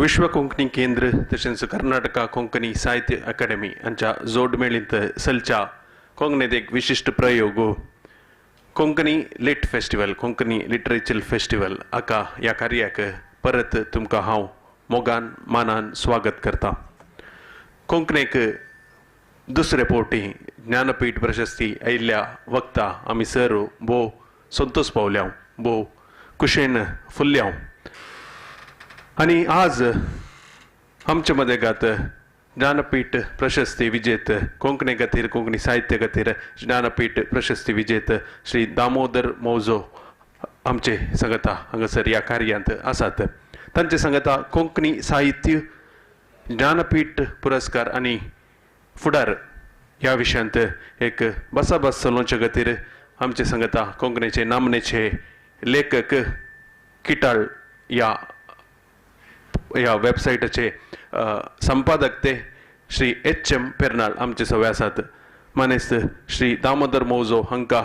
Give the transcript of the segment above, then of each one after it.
विश्व कोंकणी केंद्र तशेंच कर्नाटका कोंकणी साहित्य अकादमी हांच्या जोडमेळींत चलच्या कोंकणीत एक विशिश्ट प्रयोग Konkani lit festival Konkani literature festival हाका ह्या कार्याक परत तुमकां हांव मोगान मानान स्वागत करता. कोंकणीक दुसरे फावटी ज्ञानपीठ प्रशस्ती आयिल्ल्या वक्ता आमी सर्व भोव संतोश पावल्या, भोव कुशेन फुल्ल्या. आणि आज आमच्या मदेगात ज्ञानपीठ प्रशस्ती विजेत कोंकणी खातीर कोंकणी साहित्य खातीर ज्ञानपीठ प्रशस्ती विजेत श्री दामोदर मौजो आमचे सांगता हांगासर ह्या कार्यांत आसात. तांचे सांगता कोंकणी साहित्य ज्ञानपीठ पुरस्कार आनी फुडार ह्या विशयांत एक बसाबस चलोवचे खातीर आमचे सांगता कोंकणीचे नामनेचे लेखक किटाळ ह्या वेबसायटाचे संपादक ते श्री H.M. पेर्नाळ आमचे सवय आसात. मानेस्त श्री दामोदर मौजो हांकां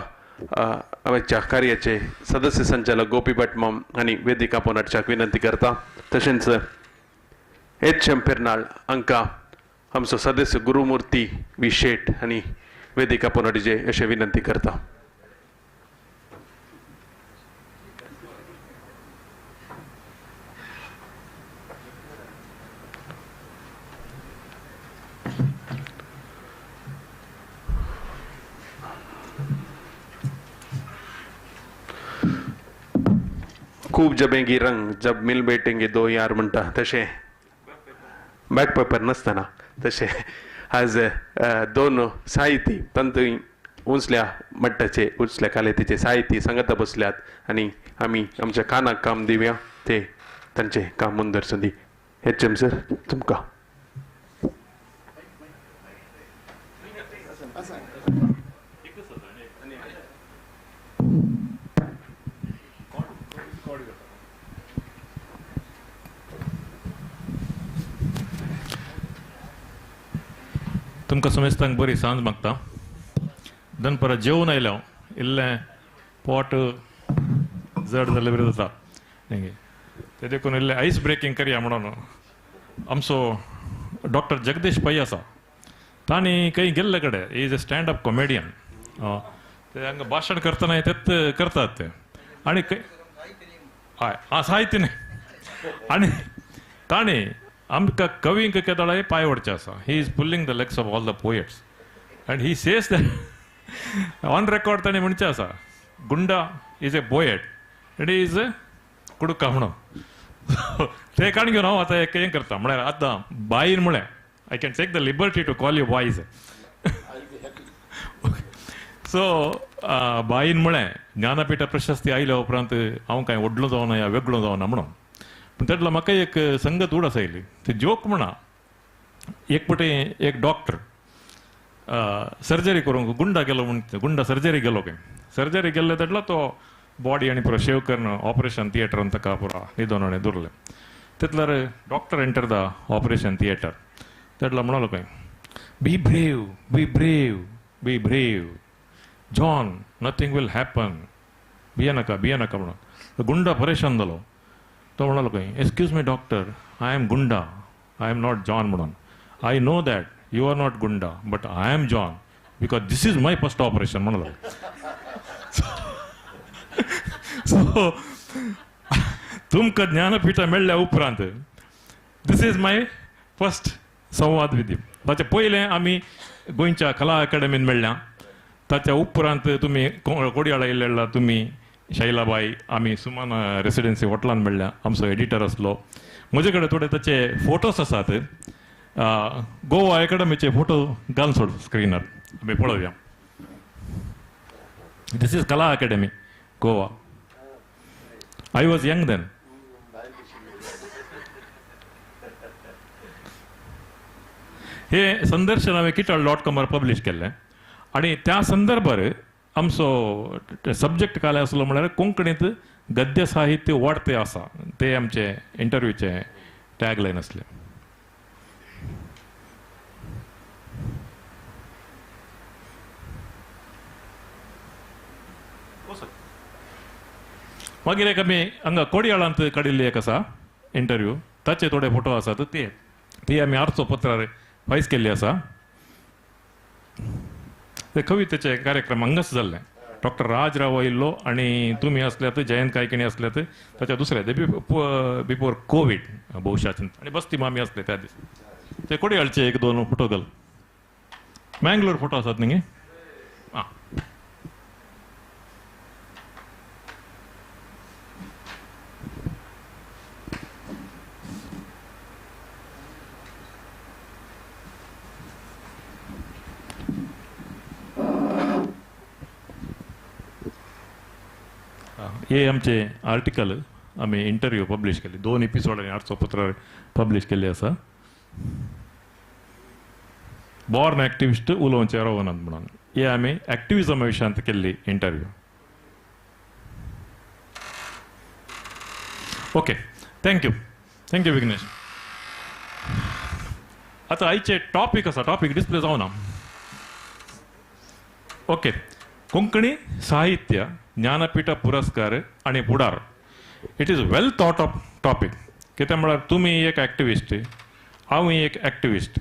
आमच्या कार्याचे सदस्य संचालक गोपी भटमाम आनी वेदिका पोनाटच्याक विनंती करता. तशेंच H.M. पेर्नाळ हांकां आमचो सदस्य गुरुमूर्ती वी शेट आनी वेदिका पोनाटीचे अशें विनंती करता. खूब जबेंगी रंग जब मिल बैठेंगे दो यार म्हणटा तशें बॅक पेपर नासतना तशें आज दोन साहिती तंतूय उंचल्या मट्टाचे उंचल्या कालेतीचे साहिती सांगता बसल्यात आनी आमी आमच्या कानाक काम दिवया ते तांचे काम मुंदरसून दी. H.M. सर तुमकां तुमकां समेस्तांक बरी सांज मागता. दनपरां जेवून आयल्या इल्लें पोट जड जाल्ले बरें जाता ते देखून इल्लें आयस ब्रेकींग करया म्हणून आमचो डॉक्टर जगदीश पै आसा तांणी खंय गेल्ले कडेन he is a stand up comedian ते हांगा भाशण करतना तेच करतात ते आनी हय साहित्य न्ही आनी तांणी आमकां कवींक केदोळाय पांय ओडचे आसा. He is pulling the legs of all the poets and he says that on record ताणें म्हणचें आसा Gunda is a poet and he is कुडका म्हणून ते कारण घेवन हांव आतां एक हें करता म्हळ्यार आतां बाईन म्हळें I can take the liberty to call you wise. So बाईन म्हळें ज्ञानपीठ प्रशस्ती आयल्या उपरांत हांव कांय व्हडलो जावना या वेगळो जावना म्हणून. पूण तेन्ना म्हाका एक संगत उडस आयली. ते जोक म्हणा एक पटे एक डॉक्टर सर्जरी करूंक गुंडा गेलो म्हण गुंडा सर्जरी गेलो खंय सर्जरी गेल्ले तेन्ना तो बॉडी आनी पुरो शेव करून ऑपरेशन थिएटरान ताका पुरो न्हिदोन आनी दवरलें. तितल्यार doctor enter the operation theatre तेन्ना म्हणलो खंय be brave be brave be brave John nothing will happen भियेनाका म्हणून गुंडा परेशान जालो. तो म्हणालो खंय excuse me doctor I am Gunda I am not John म्हणून I know that you are not Gunda but I am John because this is my first operation म्हणलो. So तुमकां ज्ञानपीठ मेळ्ळ्या उपरांत दिस इज माय फर्स्ट संवाद विथ यू. ताचे पयलें आमी गोंयच्या कला अकादमीन मेळ्ळ्या. ताच्या उपरांत तुमी कोडयाळ येयल्ले तुमी शैलाबाई आमी सुमन रेसिडेन्सी हॉटेलान मेळ्ळ्या. आमचो एडिटर आसलो. म्हजे कडेन थोडे ताचे फोटोज आसात. गोवा अकादमीचे फोटो घालून सोड स्क्रिनार आमी पळोवया. This is Kala Akademi Goa. I was young then. हे संदर्शन हांवें kital.com पब्लीश केल्लें आनी त्या संदर्भार आमचो सब्जेक्ट काय आसलो म्हळ्यार कोंकणीत गद्य साहित्य वाडते आसा ते आमचे इंटरव्यूचे टॅगलायन आसले. मागीर एक आमी हांगा कोडयाळांत काडिल्ली एक आसा इंटरव्यू ताचे थोडे फोटो आसात ते आमी आरचो पत्रार फायज केल्ले आसा. ते कवितेचे कार्यक्रम हांगाच जाल्ले. डॉक्टर राजराव आयिल्लो आनी तुमी आसल्यात, जयंत कायकिणी आसल्यात ताच्या दुसऱ्या बिफोर कोविड भोवशा आनी बस्ती मामी आसले त्या दीस. ते कोडे हाडचे एक दोन फोटो घाल. मँगलोर फोटो आसात न्ही. आं हे आमचे आर्टिकल आमी इंटरव्यू पब्लीश केले. 2 एपिसोडांनी आरचो पत्रार पब्लीश केल्ले आसा. बॉर्न एक्टिविस्ट उलोवचे रावनात म्हणून हे आमी एक्टिविजमा विशयांत केल्ली इंटरव्यू. Okay, thank you Vighnesh. आतां आयचे टॉपिक आसा, टॉपिक डिस्प्ले जावना. ओके, कोंकणी साहित्य ज्ञानपीठ पुरस्कार आणि फुडार. It is well thought of topic. कित्याक म्हळ्यार तुमी एक एक्टिविस्ट, हांवूय एक एक्टिविस्ट.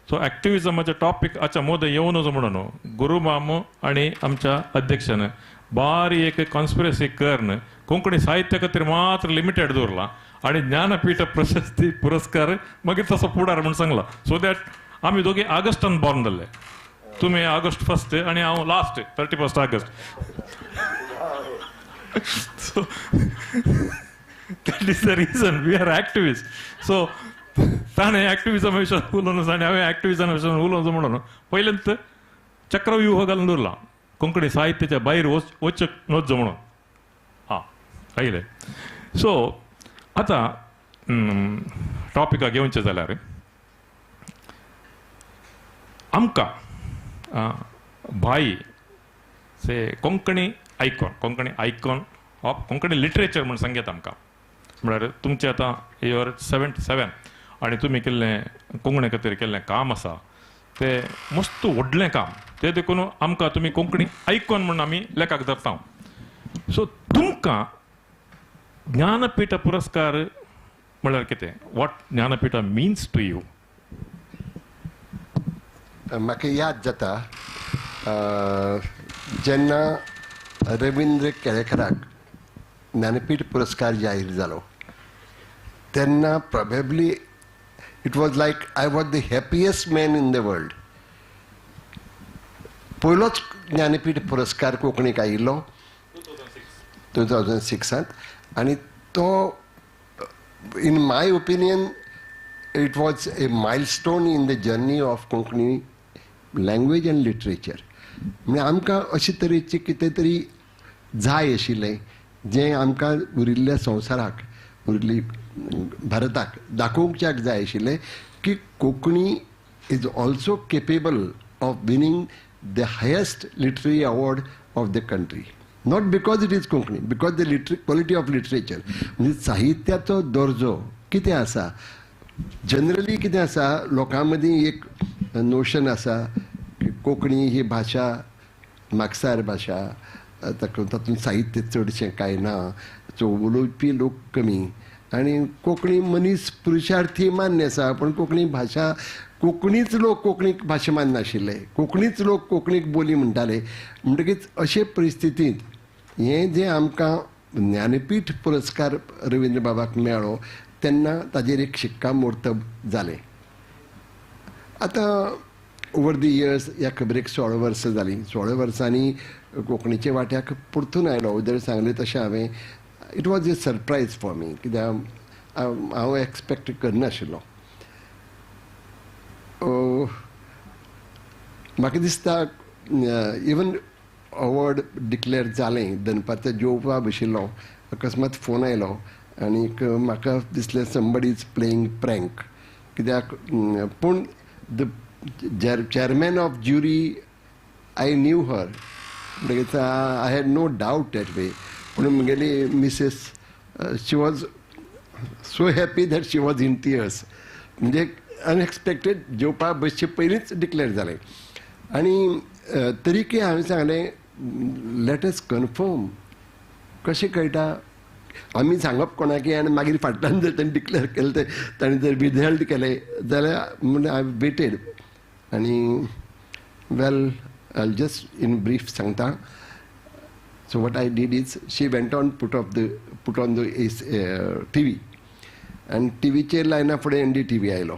सो एक्टिविजमाचे टॉपिक अच्छा मोद येवनच म्हणून गुरू मामू आणि आमच्या अध्यक्षान बारी एक कॉन्स्पिरसी करून कोंकणी साहित्य खातीर मात्र लिमिटेड दवरला आणि ज्ञानपीठ प्रशस्ती पुरस्कार मागीर तसो फुडार म्हणून सांगला. सो दॅट आमी दोगी ऑगस्टान बॉर्न जाल्ले. तुम्ही ऑगस्ट 1 आणि हांव last 31 August. So that is the reason we are activists. So ताणे ऍक्टिव्हिजम विशयान उलोवनच आनी हांवें ऍक्टिव्हिजम विशयान उलोवचो म्हणून पयलेंत चक्रव्यूह घालून दवरला कोंकणी साहित्याच्या भायर वचचें नजो म्हणून. हां आयले. सो आतां टॉपिकाक येवचें जाल्यार आमकां भाई say Konkani icon of Konkani literature म्हणून सांगेत आमकां. म्हळ्यार तुमचें आतां इयर 77 आनी तुमी केल्लें कोंकणी खातीर केल्लें काम आसा तें मस्त व्हडलें काम. तें देखून आमकां तुमी कोंकणी आयकॉन म्हणून आमी लेखाक धरता. सो तुमकां ज्ञानपीठ पुरस्कार म्हळ्यार कितें? What Jnanpith means to you? म्हाका याद जाता जेन्ना रविंद्र केळेकराक ज्ञानपीठ पुरस्कार जाहीर जालो तेन्ना probably it was like I was the happiest man in the world. पयलोच ज्ञानपीठ पुरस्कार कोंकणीक आयिल्लो 2006 आनी तो in my opinion it was a milestone in the journey of Konkani language and literature. म्हणजे आमकां अशे तरेचे कितें तरी जाय आशिल्लें जें आमकां उरिल्ल्या संवसाराक उरिल्ली भारताक दाखोवच्याक जाय आशिल्लें की Konkani is also capable of winning the highest literary award of the country. Not because it is Konkani, because the quality of literature. म्हणजे साहित्याचो दर्जो कितें आसा जनरली कितें आसा लोकां मदीं एक नोशन आसा की कोंकणी ही भाशा मागसार भाशा, तातूंत साहित्य चडशें कांय ना, सो उलोवपी लोक कमी आनी कोंकणी मनीस पुरुशार्थी मान्य आसा. पूण कोंकणी भाशा कोंकणीच लोक कोंकणीक भाशा माननाशिल्ले, कोंकणीच लोक कोंकणीक बोली म्हणटाले. म्हणटकीच अशे परिस्थितींत हें जें आमकां ज्ञानपीठ पुरस्कार रविंद्र बाबाक मेळ्ळो तेन्ना ताजेर एक शिक्कामोर्तब जालें. आतां ओवर द इयर्स ह्या खबरेक 16 वर्सां जालीं. 16 वर्सांनी कोंकणीच्या वाट्याक परतून आयलो. उदर सांगलें तशें हांवें it was A surprise for me, कित्याक हांव एक्सपेक्ट करनाशिल्लो. म्हाका दिसता इवन अवॉर्ड डिक्लेअर जालें दनपारचो जेवपा बशिल्लो अकस्मात फोन आयलो आनी म्हाका दिसलें समबडी इज प्लेईंग प्रँक. कित्याक पूण the chairman of jury, I knew her. I had no doubt that way. But Mrs. She was so happy that she was in tears. Unexpected जेवपा बसचे पयलींच डिक्लेअर जालें आनी तरी की हांवें सांगलें लेट अस कन्फर्म. कशें कळटा आमी सांगप कोणाकी आनी मागीर फाटल्यान जर ताणें डिक्लेअर केलें तें ताणें जर विदहेल्ड केलें जाल्यार म्हण आय वेटेड आनी well I just in brief सांगता. So what I did is she went on put on the TV and TVचेर लायना फुडें NDTV आयलो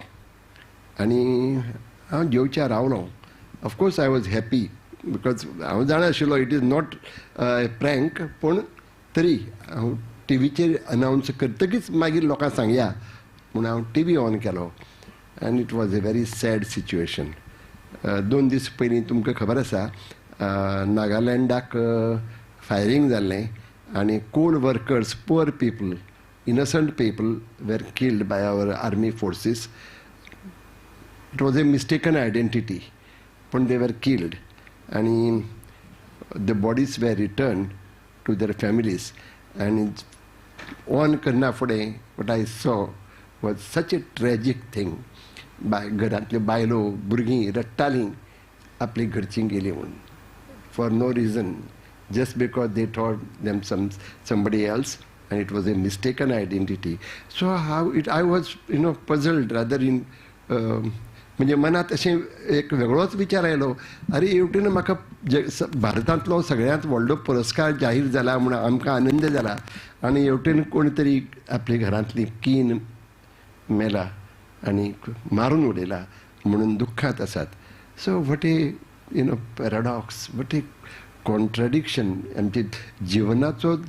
आनी हांव जेवच्या रावलो. Of course I was happy because हांव जाणा आशिल्लो इट इज नॉट प्रँक, पूण तरी हांव टीव्हीचेर अनावन्स करतकीच मागीर लोकांक सांगया म्हूण हांव TV ऑन केलो आनी it was a very sad situation. 2 दीस पयलीं तुमकां खबर आसा नागालँडाक फायरींग जाल्लें आनी coal workers, poor people, innocent people were killed by our army forces. It was a mistaken identity, but they were killed and the bodies were returned to their families. And on karna fode what I saw was such a tragic thing. घरांतले बायलो भुरगीं रडटालीं आपली घरचीं गेलीं म्हणून for no reason, just because they thought them somebody else and it was a mistaken identity. So I was puzzled rather in म्हणजे मनात अशें एक वेगळोच विचार आयलो, अरे हेवटेन म्हाका भारतांतलो सगळ्यांत व्हडलो पुरस्कार जाहीर जाला म्हणून आमकां आनंद जाला आनी हेवटेन कोण तरी आपली घरांतली कीन मेला आनी मारून उडयला म्हणून दुख्खात आसात. So what A paradox, Vat A contradiction. आमचे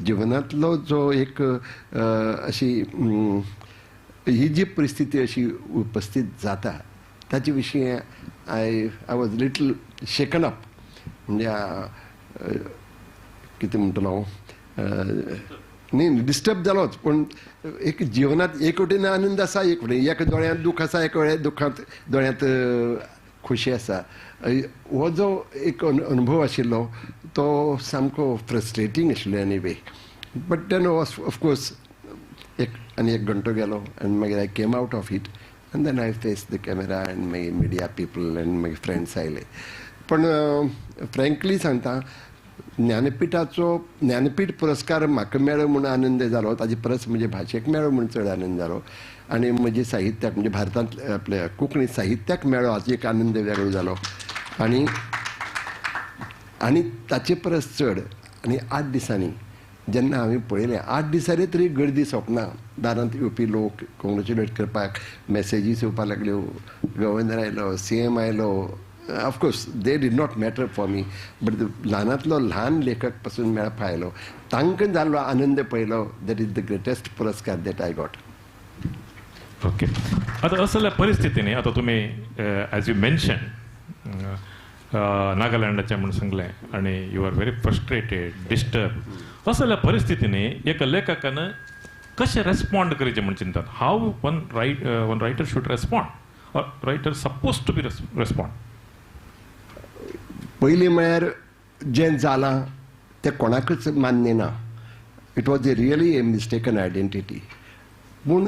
जिवनांतलो जो एक अशी ही जी परिस्थिती अशी उपस्थित जाता ताचे विशीं I was little shaken up. म्हणजे कितें म्हणटलो न्ही डिस्टर्ब जालोच, पूण एक जिवनांत एक वटेन आनंद आसा, एक वटेन एक दोळ्यांत दूख आसा, एक वेळेर दुखांत दोळ्यांत खोशी आसा. हो जो एक अनुभव आशिल्लो तो सामको फ्रस्ट्रेटींग आशिल्लो anyway. But then of course एक घंटो गेलो आनी मागीर I came out of it and then I faced the camera and my media people and my friends आयले. पण फ्रँकली सांगता ज्ञानपीठ पुरस्कार म्हाका मेळ्ळो म्हणून आनंद जालो, ताजे परस म्हजे भाशेक मेळ्ळो म्हणून चड आनंद जालो आनी म्हजे साहित्याक म्हणजे भारतांत आपल्या कोंकणी साहित्याक मेळ्ळो हाचो एक आनंद वेगळो जालो. आनी ताचे परस चड आनी 8 दिसांनी जेन्ना हांवें पळयलें 8 दिसांनी तरी गर्दी सोंपना. दारांत येवपी लोक कॉंग्रेच्युलेट करपाक मेसेजीस येवपाक लागल्यो, गव्हर्नर आयलो, CM आयलो. Of course they did not matter for me, but ल्हानांतलो ल्हान लेखक पासून मेळप आयलो, तांकां जाल्लो आनंद पळयलो. दॅट इज द ग्रेटेस्ट पुरस्कार दॅट आय गॉट. ओके. आता असल्या परिस्थितीने आता तुम्ही ॲज यू मेन्शन नागालँडाचे म्हणून सांगलें आणि you are very frustrated, disturb. असल्या परिस्थितीने एका लेखकानं कशें रेस्पॉन्ड करचें म्हण चिंतात? How one writer should respond or writer suppose to be respond? पयलीं म्हळ्यार जें जालां तें कोणाकच मान्य ना. It was a really a mistaken identity. पूण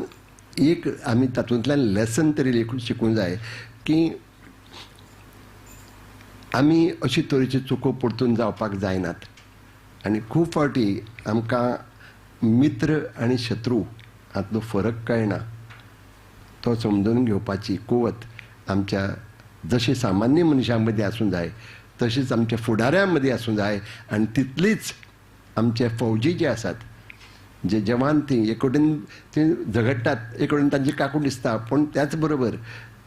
एक आमी तातूंतल्यान लेसन तरी शिकूंक जाय की आमी अशे तरेच्यो चुको परतून जावपाक जायनात. आनी खूब फावटी आमकां मित्र आनी शत्रू हातूंतलो फरक कळना. तो समजून घेवपाची कुवत आमच्या जशें सामान्य मनशां मदीं आसूं जाय तशेंच आमच्या फुडाऱ्यां मदीं आसूं जाय. आनी तितलीच आमचे फौजी जे आसात, जे जवान ती एक वटेन ती झगडटात, एक वटेन तांची काकूट दिसता, पूण त्याच बरोबर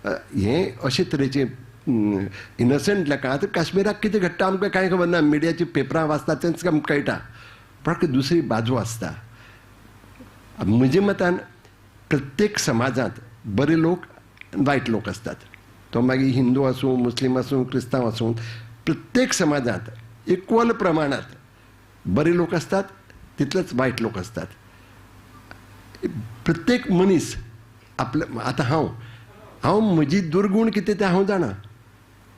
हें अशे तरेचें इनोसंट लेखां. आतां काश्मीराक कितें घडटा आमकां कांय खबर ना, मिडियाची पेपरां वाचता तेंच आमकां कळटा, पण दुसरी बाजू आसता. म्हज्या मतान प्रत्येक समाजांत बरे लोक वायट लोक आसतात. तो मागीर हिंदू आसूं, मुस्लीम आसूं, क्रिस्तांव आसूं, प्रत्येक समाजांत इक्वल प्रमाणांत बरे लोक असतात, तितलेच वायट लोक असतात. प्रत्येक मनीस आपले आतां हांव म्हजी दुर्गूण कितें तें हांव जाणा.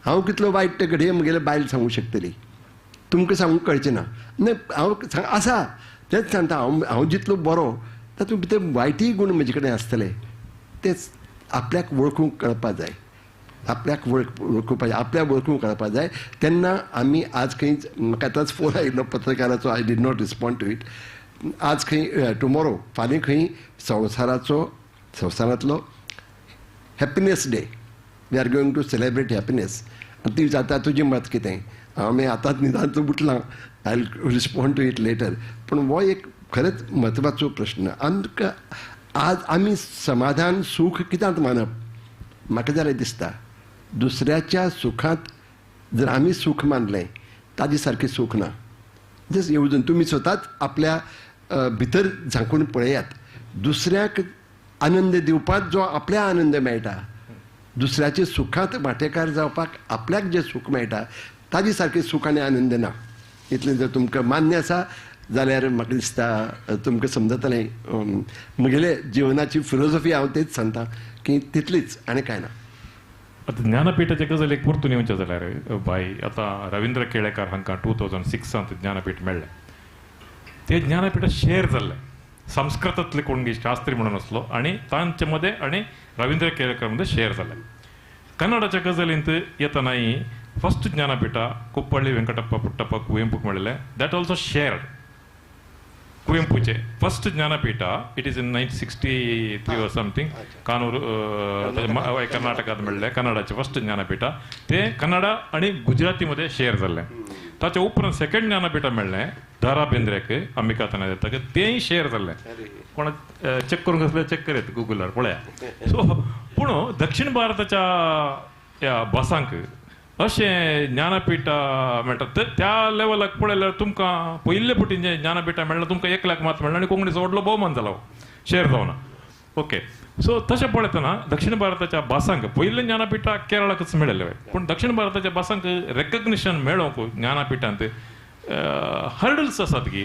हांव कितलो वायट ते घडये म्हगेले बायल सांगूं शकतली, तुमकां सांगूंक कळचें ना. हांव आसा तेंच सांगता. हांव जितलो बरो तातूंत भितर वायटूय गूण म्हजे कडेन आसतले. तेच आपल्याक वळखूंक कळपा जाय, आपल्याक वळखूपा जाय, आपल्याक वळखूंक कळपा जाय. तेन्ना आमी आज खंयच म्हाका आतांच फोन आयिल्लो पत्रकाराचो, I did not respond to it. आज खंय टुमोरो फाल्यां खंय संवसारांतलो happiness day. We are going to celebrate happiness. आनी ती जाता तुजें मत कितें? हांव आतांच निदान उठलां, I will respond to it later. पूण हो एक खरेंच म्हत्वाचो प्रश्न. आमकां आज आमी समाधान सूख कित्याक मानप? म्हाका जाल्यार दिसता दुसऱ्याच्या सुखांत जर आमी सूख मानलें ताजे सारकें सूख ना. जस्ट येवजून तुमी स्वताच आपल्या भितर झांकून पळयात. दुसऱ्याक आनंद दिवपाक जो आपल्या आनंद मेळटा, दुसऱ्याचे सुखांत वांटेकार जावपाक आपल्याक जें सूख मेळटा ताजे सारकें सूख आनी आनंद ना. इतलें जर तुमकां मान्य आसा जाल्यार म्हाका दिसता तुमकां समजतलें. म्हगेले जिवनाची फिलॉसॉफी हांव तेच सांगता की तितलीच आनी कांय ना. आता ज्ञानपीठाचे गजाल एक परतून येवचें जाल्यार भाई आतां रविंद्र केळेकार हांकां 2006 ज्ञानपीठ मेळ्ळें. ते ज्ञानपीठ शेअर जाल्लें. संस्कृतांतले कोण शास्त्री म्हणून आसलो आनी तांचे मदें आनी रविंद्र केळेकार मदें शेअर जालें. कन्नडाच्या गजालींत येतानाय फस्ट ज्ञानपीठ कुप्पळ्ळी वेंकटप्पा पुट्टप्पा कुवेंपूक मेळ्ळें. That also shared. कुवेंपूचे first Jnanpith it is in 1963 or something Kanur कर्नाटकांत मेळ्ळें. कन्नडाचे फस्ट ज्ञानपीठ ते कन्नडा आनी गुजराती मध्ये शेअर जाल्लें. ताच्या उपरांत सेकंड ज्ञानपीठ मेळ्ळें दारा बेंद्रेक अंबिकातना येता तेंय शेअर जाल्लें. कोण चेक करूंक आसल्यार चेक करात गुगलार पळया. सो पूण दक्षिण भारताच्या ह्या बसांक अशें ज्ञानपीठ मेळटात. त्या लेवलाक पळयल्यार तुमकां पयले फावटी जे ज्ञानपीठ मेळ्ळें तुमकां 1 लाख मात मेळ्ळें आनी कोंकणीचो व्हडलो भोवमान जालो शेअर जावना. ओके. सो तशें पळयतना दक्षिण भारताच्या भासांक पयले ज्ञानपीठ केरळाकच मेळिल्लें. पूण दक्षिण भारताच्या भासांक रेकग्निशन मेळोवंक ज्ञानपीठांत हर्डल्स आसात की?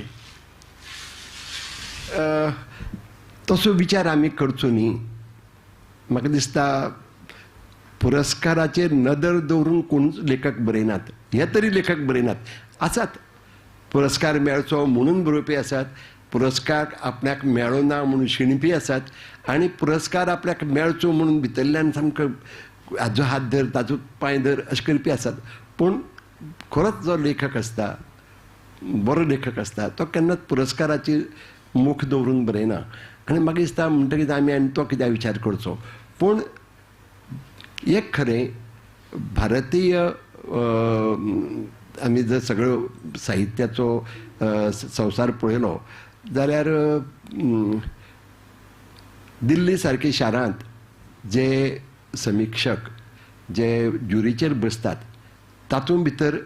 तसो विचार आमी करचो न्ही. म्हाका दिसता पुरस्काराचेर नदर दवरून कोण लेखक बरयनात. हे तरी लेखक बरयनात. आसात पुरस्कार मेळचो म्हणून बरोवपी आसात, पुरस्कार आपल्याक मेळो ना म्हणून शिणपी आसात, आनी पुरस्कार आपल्याक मेळचो म्हणून भितरल्यान सामको हाजो हात धर ताजो पांय धर अशें करपी आसात. पूण खरोच जो लेखक आसता, बरो लेखक आसता, तो केन्नाच पुरस्काराची मूख दवरून बरयना. आनी म्हाका दिसता म्हणटकीच आनी तो कित्याक विचार करचो. पूण एक खरें भारतीय आमी जर सगळो साहित्याचो संवसार पळयलो जाल्यार दिल्ली सारके शारांत जे समिक्षक जे ज्युरीचेर बसतात तातूंत भितर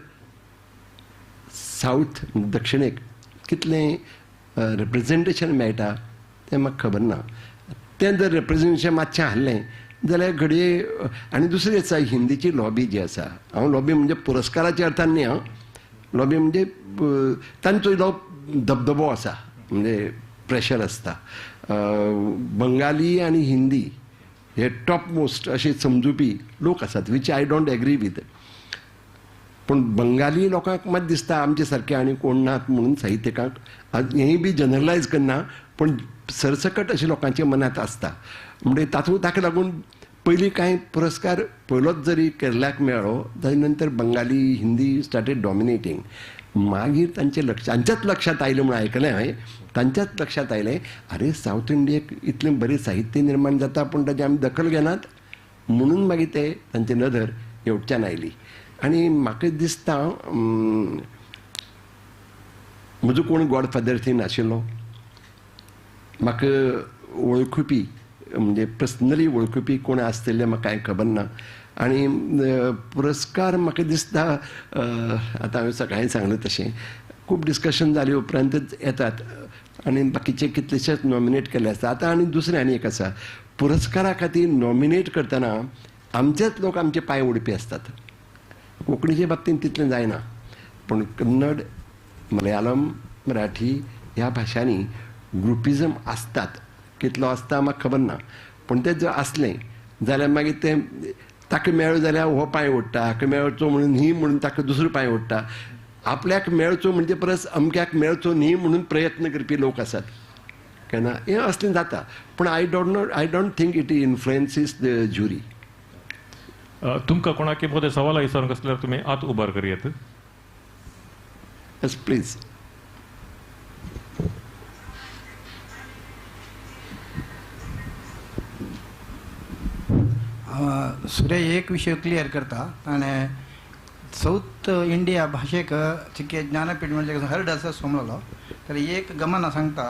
साऊथ दक्षिणेक कितलें रिप्रेजेंटेशन मेळटा तें म्हाका खबर ना. तें जर रिप्रेजेंटेशन मातशें आहलें जाल्यार घडये. आनी दुसरी आसा हिंदीची लॉबी जी आसा. हांव लॉबी म्हणजे पुरस्काराच्या अर्थान न्ही. लॉबी म्हणजे तांचो इल्लो दबदबो आसा, म्हणजे प्रेशर आसता. बंगाली आनी हिंदी हे टॉप मोस्ट अशे समजुपी लोक आसात, which I don't agree with. पूण बंगाली लोकांक मात दिसता आमचे सारके आनी कोण नात म्हणून साहित्यकांक. हेंय बी जनरलायज करना पूण सरसकट अशें लोकांच्या मनांत आसता. म्हणजे ताका लागून पयलीं कांय पुरस्कार पयलोच जरी केरळाक मेळ्ळो ताजे नंतर बंगाली हिंदी स्टार्टेड डॉमिनेटींग. मागीर तांच्याच लक्षांत आयलें म्हणून आयकलें हांवें. तांच्याच लक्षांत आयलें अरे सावथ इंडियेक इतलें बरें साहित्य निर्माण जाता पूण ताची आमी दखल घेनात म्हणून मागीर ते तांचे नदर येवच्यान आयली. आनी म्हाका दिसता म्हजो कोण गॉडफादर थंय नाशिल्लो. म्हाका वळखुपी म्हणजे पर्सनली वळखुपी कोण आसतले म्हाका कांय खबर ना. आनी पुरस्कार म्हाका दिसता आतां हांवें सकाळीं सांगलें तशें खूब डिस्कशन जाली उपरांतच येतात आनी बाकीचे कितलेशेच नॉमिनेट केले आसता. आतां आनी दुसरें आनी एक आसा, पुरस्कारा खातीर नॉमिनेट करतना आमचेच लोक आमचे पांय ओडपी आसतात. कोंकणीचे बाबतींत तितलें जायना पूण कन्नड, मलयाळम, मराठी ह्या भाशांनी ग्रुपिजम आसतात. कितलो आसता म्हाका खबर ना पूण तें जर आसलें जाल्यार मागीर तें ताका मेळ्ळो जाल्यार हो पांय ओडटा, हाका मेळचो म्हणून न्ही म्हणून ताका दुसरो पांय ओडटा. आपल्याक मेळचो म्हणजे परस अमक्याक मेळचो न्ही म्हणून प्रयत्न करपी लोक आसात. केन्ना हें असलें जाता पूण I don't think it influences the jury. तुमकां कोणाक एखादे सवाल विचारूंक आसल्यार तुमी हात उबार करात. Yes please. सूर्य एक विषय क्लियर करता आणि साऊथ इंडिया भाषेक चिके ज्ञानपीठ म्हणजे हर डसा सोमलो तर एक गमन सांगता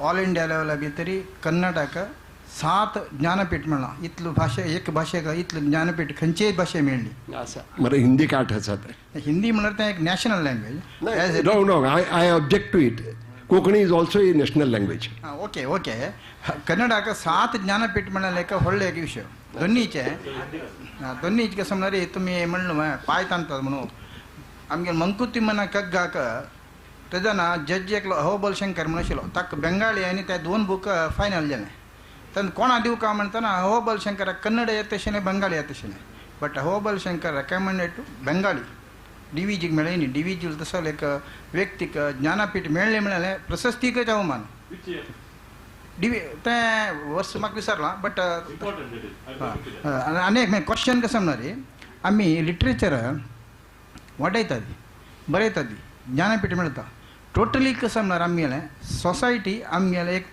ऑल इंडिया लेवला बी तरी कर्नाटक 7 ज्ञानपीठ म्हणला इतलं भाषा एक भाषेक इतलं ज्ञानपीठ खंयचेय भाषे मेळली असं मला हिंदी काठ आसात हिंदी म्हणल्यार तें एक national language no I object to it Konkani is also a national language okay okay कन्नडाक 7 ज्ञानपीठ म्हणल्यार एक व्हडलो एक विषय दोन्हीचे कसं म्हणणार तुम्ही म्हणलं पाय ताणतात म्हणून आमगे मंकुतिम्मन कग्गाक तेजो ना जज एकलो अहोबल शंकर म्हणून आशिल्लो ताका बेंगाळी आनी ते 2 बूक फायनल जाले तेन्ना कोणा दिवं काय म्हणतना अहोबल शंकराक कन्नड येता तशें बेंगाळी येता तशें but Ahobal Shankar recommended to Bengali DVGक मेळ्ळें न्ही DVG तसो एक व्यक्तीक ज्ञानपीठ मेळ्ळें म्हळ्यार प्रशस्तीकच अवमान तें वर्स म्हाका विसरलां बट आनी एक क्वेश्चन कसं म्हणणार आमी लिटरेचर वाडयता ती बरयता ती ज्ञानपीठ मेळटा टोटली कसं म्हणणार आमगेलें सोसायटी आमगेलें एक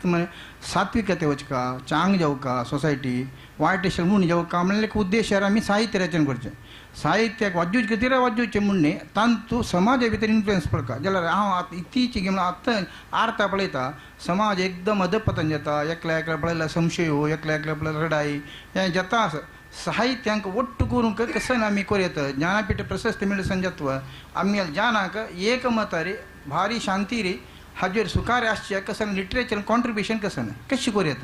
सात्विकते वचका चांग जावका सोसायटी वायट अशें म्हूण जावका म्हणल्यार एक उद्देशार आमी साहित्य रचन करचें साहित्याक वाजूचे खातीर वाजूचें म्हणणे तांतू समाजा भितर इन्फ्लुएन्स पडटा जाल्यार हांव इत्तीचें गेम आतां आर्ता पळयता समाज एकदम अधपतन जाता एकल्या पळयल्यार संशय हो एकल्या पळयल्यार लढाई हें जाता साहित्यांक ಒಟ್ಟು करूंक कसं आमी कोरयत ज्ञानपीठ प्रशस्ती मेळ्ळी संजत्व आमगे ज्ञानाक एकमत रे भारी शांती रे हाजेर सुखार आसचें कसं लिटरेचर कॉन्ट्रिब्युशन कसं कशें कोरयत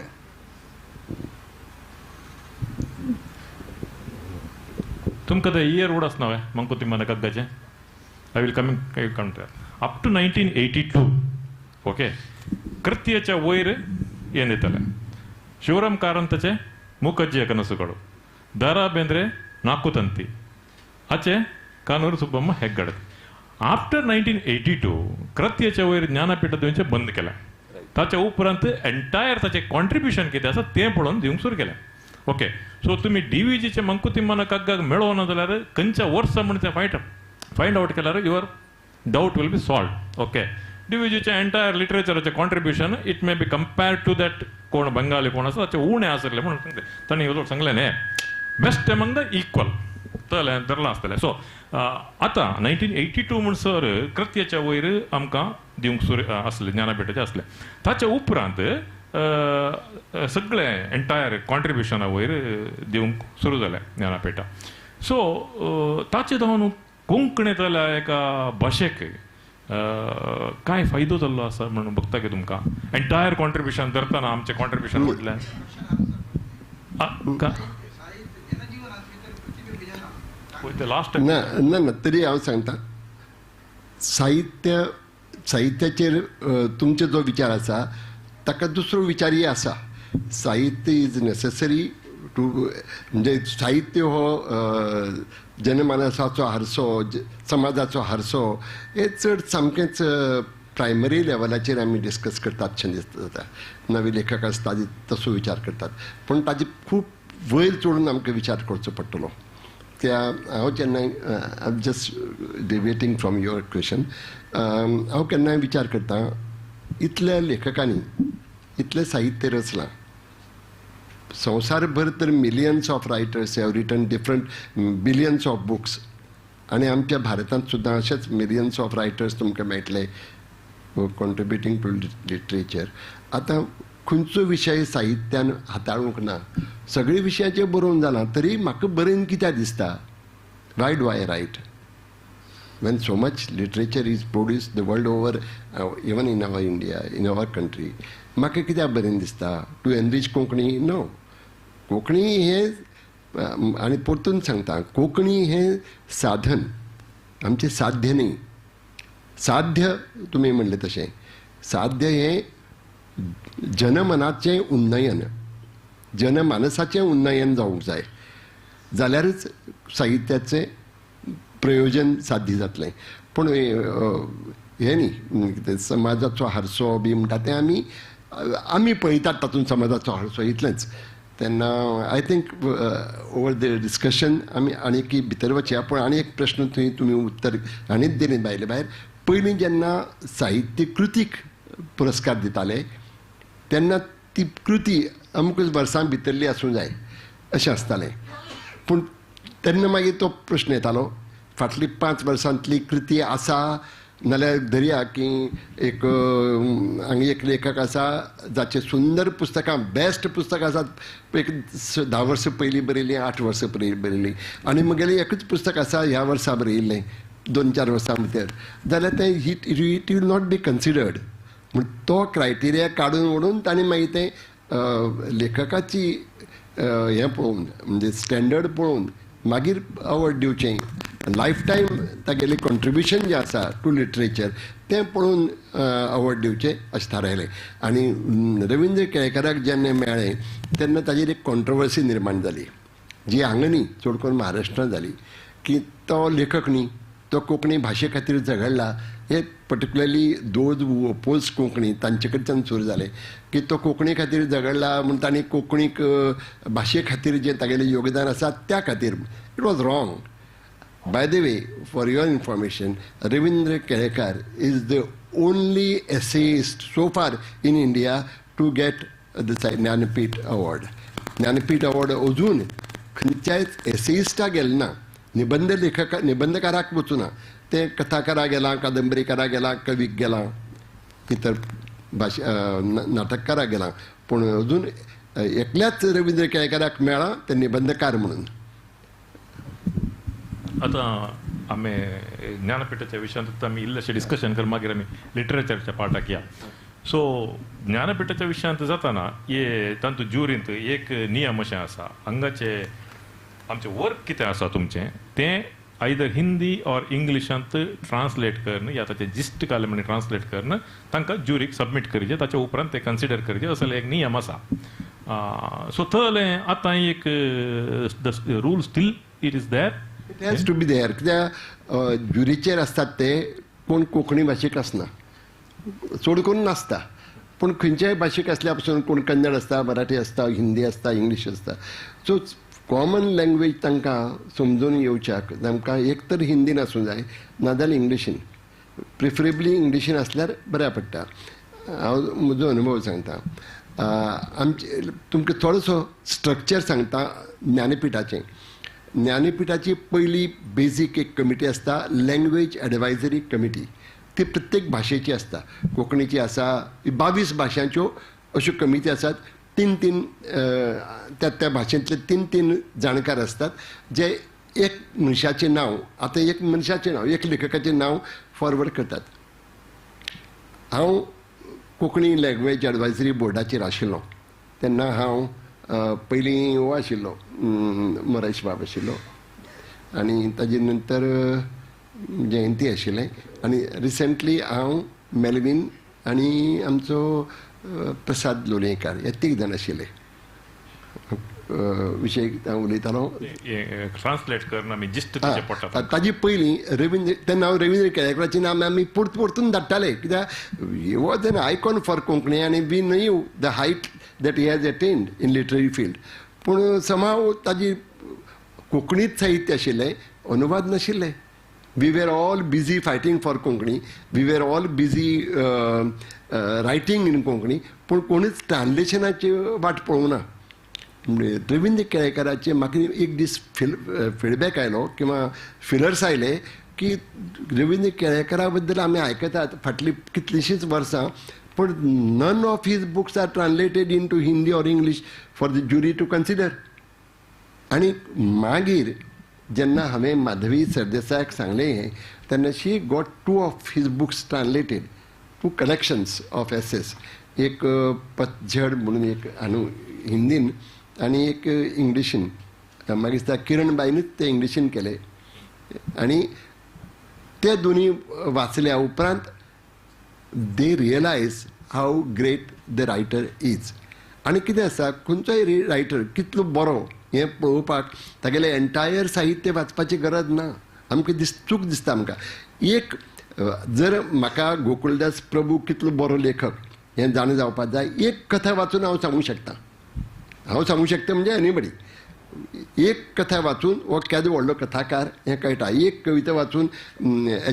तुमकां ते इयर उड आसना वे मंकुतिम्मन कग्गाचें I will come to up to 1982 okay कृत्यच्या वयर ಏನು ಇತ್ತಲ್ಲ ಶಿವರಾಮ್ ಕಾರಂತचे ಮೂಕಜ್ಜಿಯ ಕನಸುಗಳು ದಾರಾ ಬೇಂದ್ರೆ ನಾಲ್ಕು ತಂತಿ ಆಚೆ ಕಾನೂರು ಸುಬ್ಬಮ್ಮ ಹೆಗ್ಗಡತಿ आफ्टर 1982 कृत्यच्या वयर ज्ञानपीठ बंद केला ताच्या उपरांत एंटायर ताचें कॉन्ट्रिब्युशन कितें आसा तें पळोवन दिवंक सुरू केलें ओके सो तुमी DVGचे मंकुतिम्मन कग्गाक मेळो ना जाल्यार खंयच्या वर्सा म्हण तें फायंड आउट केल्यार your doubt will be solved okay DVGचे एंटायर लिटरेचराचें contribution it may be compared to that कोण बंगाली कोण आसा ताचें उणें आसलें म्हणून सांगलें ताणें सांगलें न्ही बेस्ट एमंग द इक्वल धरलां आसतलें सो आतां 1982 म्हणसर कृत्यच्या वयर आमकां दिवंक सुरू आसलें ज्ञानपीठाचें आसलें ताच्या उपरांत सगळें एंटायर कॉन्ट्रिब्युशना वयर दिवंक सुरू जालें ज्ञानपीठा सो ताचे जावन कोंकणीतल्या एका भाशेक काय फायदो जाल्लो आसा म्हणून बघता की तुमकां एंटायर कॉन्ट्रिब्युशन धरतना आमचें कॉन्ट्रिब्युशन म्हटल्यार लास्ट ना तरी हांव सांगता साहित्याचेर तुमचो जो विचार आसा ताका दुसरो विचारय आसा साहित्य इज नेसेसरी टू म्हणजे साहित्य हो जनमानसाचो हारसो समाजाचो हारसो हे चड सामकेंच प्रायमरी लेवलाचेर आमी डिस्कस करतात अशें दिसता नवे लेखक आसता तसो विचार करतात पूण ताजे खूब वयर चडून आमकां विचार करचो पडटलो त्या हांव केन्नाय जस्ट डिवेटिंग फ्रॉम युअर क्वेश्चन हांव केन्नाय विचार करता इतल्या लेखकांनी इतलें साहित्य रचलां संवसारभर तर millions of writers have written different billions of books आनी आमच्या भारतांत सुद्दां अशेच मिलियन्स ऑफ रायटर्स तुमकां मेळटले कॉन्ट्रिब्युटींग टू लिटरेचर आतां खंयचो विशय साहित्यान हाताळूंक ना सगळे विशयाचेर बरोवन जालां तरी म्हाका बरयन कित्याक दिसता why do I write when so much literature is produced the world over even in our India in our country म्हाका कित्याक बरें दिसता टू एनरीच कोंकणी नो कोंकणी हे आनी परतून सांगता कोंकणी हे साधन आमचें साध्य न्ही साध्य तुमी म्हणलें तशें साध्य हे जनमनाचें उन्नयन जनमानसाचें उन्नयन जावंक जाय जाल्यारच साहित्याचें प्रयोजन साध्य जातलें पूण हे न्ही समाजाचो हारसो बी म्हणटा तें आमी पळयतात तातूंत समाजाचो हारसो इतलेंच तेन्ना I think over the discussion आमी आनीक भितर वचया पूण आनी एक प्रश्न थंय तुमी उत्तर आनीच दिलें भायले भायर पयलीं जेन्ना साहित्य कृतीक पुरस्कार दिताले तेन्ना ती कृती अमुकूच वर्सां भितरली आसूं जाय अशें आसतालें पूण तेन्ना मागीर तो प्रश्न येतालो फाटली 5 वर्सांतली कृती आसा नाल्यार धरया की एक हांगा एक लेखक आसा जाचे सुंदर पुस्तकां बेस्ट पुस्तक आसात एक 10 वर्सां पयलीं बरयलीं 8 वर्सां पयलीं बरयलीं आनी म्हगेलें एकूच पुस्तक आसा ह्या वर्सा बरयल्लें 2-4 वर्सां भितर जाल्यार तें it will not be considered म्हण तो क्रायटेरिया काडून उडोवन ताणें मागीर तें लेखकाची हें पळोवन म्हणजे स्टँडर्ड पळोवन मागीर अवॉर्ड दिवचें लायफ टायम तागेलें कॉन्ट्रिब्युशन जें आसा टू लिटरेचर तें पळोवन अवॉर्ड दिवचें अशें थारायलें आनी रविंद्र केळेकाराक जेन्ना मेळ्ळें तेन्ना ताजेर एक कॉन्ट्रोवर्सी निर्माण जाली जी हांगा न्ही चड करून महाराष्ट्रांत जाली की तो लेखक न्ही तो कोंकणी भाशे खातीर झगडला हे पर्टिक्युलरली दोज ओपोज कोंकणी तांचे कडच्यान सुरू जालें की तो कोंकणी खातीर झगडला म्हूण तांणी कोंकणीक भाशे खातीर जें तागेलें योगदान आसा त्या खातीर it was wrong. By the way, for your information, Ravindra Kelekar is the only essayist so far in India to get the Jnanpith Award. Jnanpith Award अजून खंयच्याच एसेइस्टाक गेलें ना निबंधकाराक वचूना तें कथाकाराक गेलां कादंबरीकाराक गेलां कवीक गेलां इतर नाटककाराक गेलां पूण अजून एकल्याच रविंद्र केळेकाराक मेळ्ळां ते निबंधकार म्हणून. आता आम्ही ज्ञानपीठाच्या विशयांत आम्ही इल्लेशें डिस्कशन कर मागीर आमी लिटरेचरच्या पार्टाक या. सो ज्ञानपीठाच्या विशयांत जाताना हे तांतू ज्युरींत एक नियम अशें आसा हांगाचे आमचें वर्क कितें आसा तुमचें तें आयदर हिंदी और इंग्लिशांत ट्रान्सलेट करन या ताचें जिस्ट काले म्हण ट्रान्सलेट करन तांकां ज्युरीक सबमीट करचें ताच्या उपरांत ते कन्सिडर करचें असो एक नियम आसा. सो थंय आतां एक rule still it is there. It has to be there कित्याक ज्युरीचेर आसतात ते कोण कोंकणी भाशेक आसना चड करून नासता पूण खंयच्याय भाशेक आसल्या पासून कोण कन्नड आसता मराठी आसता हिंदी आसता इंग्लीश आसता सो कॉमन लँग्वेज तांकां समजून येवच्याक तांकां एक तर हिंदीन आसूं जाय नाजाल्यार इंग्लिशीन प्रिफरेबली इंग्लिशीन आसल्यार बऱ्या पडटा. हांव म्हजो अनुभव सांगता आमचे तुमकां थोडोसो स्ट्रक्चर सांगता ज्ञानपिठाचें. ज्ञानपिठाची पयली बेजीक एक कमिटी आसता लँग्वेज एडवायझरी कमिटी ती प्रत्येक भाशेची आसता कोंकणीची आसा 22 भाशांच्यो अश्यो कमिटी आसात 3 त्या भाशेंतले 3 जाणकार असतात जे एक मनशाचें नांव आतां एक मनशाचें नांव एक लेखकाचें नांव फॉरवर्ड करतात. हांव कोंकणी लँग्वेज एडवायझरी बोर्डाचेर आशिल्लो तेन्ना हांव पयलीं हो आशिल्लो मोरेश बाब आशिल्लो आनी ताजे नंतर जयंती आशिल्लें आनी रिसंटली हांव मेलवीन आनी आमचो प्रसाद लोलयेकार हे 3 जाण आशिल्ले. विशय हांव उलयतालो ट्रान्सलेट करना आमी जिस्ट ताजी पयलीं रविंद्र तेन्ना हांव रविंद्र केळेकराचें नांव आमी परतून धाडटाले कित्याक he was an icon for Konkani आनी we knew the height that he has attained in literary field पूण समहाव ताजी कोंकणीत साहित्य आशिल्लें अनुवाद नाशिल्ले. We were all busy fighting for Konkani we were all busy writing in Konkani पूण कोणीच ट्रान्सलेशनाची वाट पळोवना. रविंद्र केळेकाराचे म्हाका एक दीस फिडबॅक आयलो किंवा फिलर्स आयले की रविंद्र केळेकारा बद्दल आमी आयकतात फाटलीं कितलींशींच वर्सां पण none of his books are translated into Hindi or English for the jury to consider. आनी मागीर जेन्ना हांवें माधवी सरदेसायाक सांगलें तेन्ना she got 2 of his books translated 2 collections of essays एक पतझड म्हणून एक हिंदीन आनी एक इंग्लिशीन म्हाका दिसता किरणबाईनूच ते इंग्लिशीन केले आनी ते दोनी वाचल्या उपरांत they realise how great the writer is. आनी कितें आसा खंयचोय रायटर कितलो बरो हें पळोवपाक तागेलें एंटायर साहित्य वाचपाची गरज ना. आमकां चूक दिसता आमकां एक जर म्हाका गोकुळदास प्रभू कितलो बरो लेखक हें जाणा जावपाक जाय एक कथा वाचून हांव सांगूंक शकता म्हणजे एनीबडी एक कथा वाचून हो केदो व्हडलो कथाकार हें कळटा एक कविता वाचून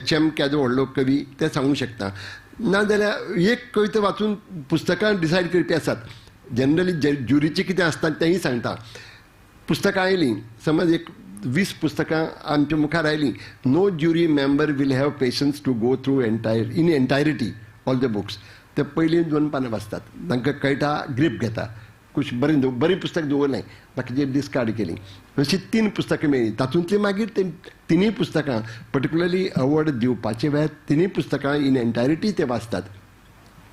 HM केदो व्हडलो कवी तें सांगूंक शकता नाजाल्यार एक कविता वाचून पुस्तकां डिसायड करपी आसात जनरली ज्युरीचें कितें आसता तेंय सांगता पुस्तकां आयलीं, समज एक 20 पुस्तकां आमच्या मुखार आयलीं, no jury member will have patience to go through in entirety all the books. ते पयलीं 2 पानां वाचतात, तांकां कळटा, ग्रीप घेता, कुछ बरी पुस्तक दवरलें, बाकीचे डिस्कार्ड केलीं. अशीं 3 पुस्तकां मेळ्ळीं. तातूंतली मागीर ते 3 पुस्तकां पर्टिक्युलरली अवॉर्ड दिवपाचे वेळार 3 पुस्तकां इन एंटायरिटी ते वाचतात.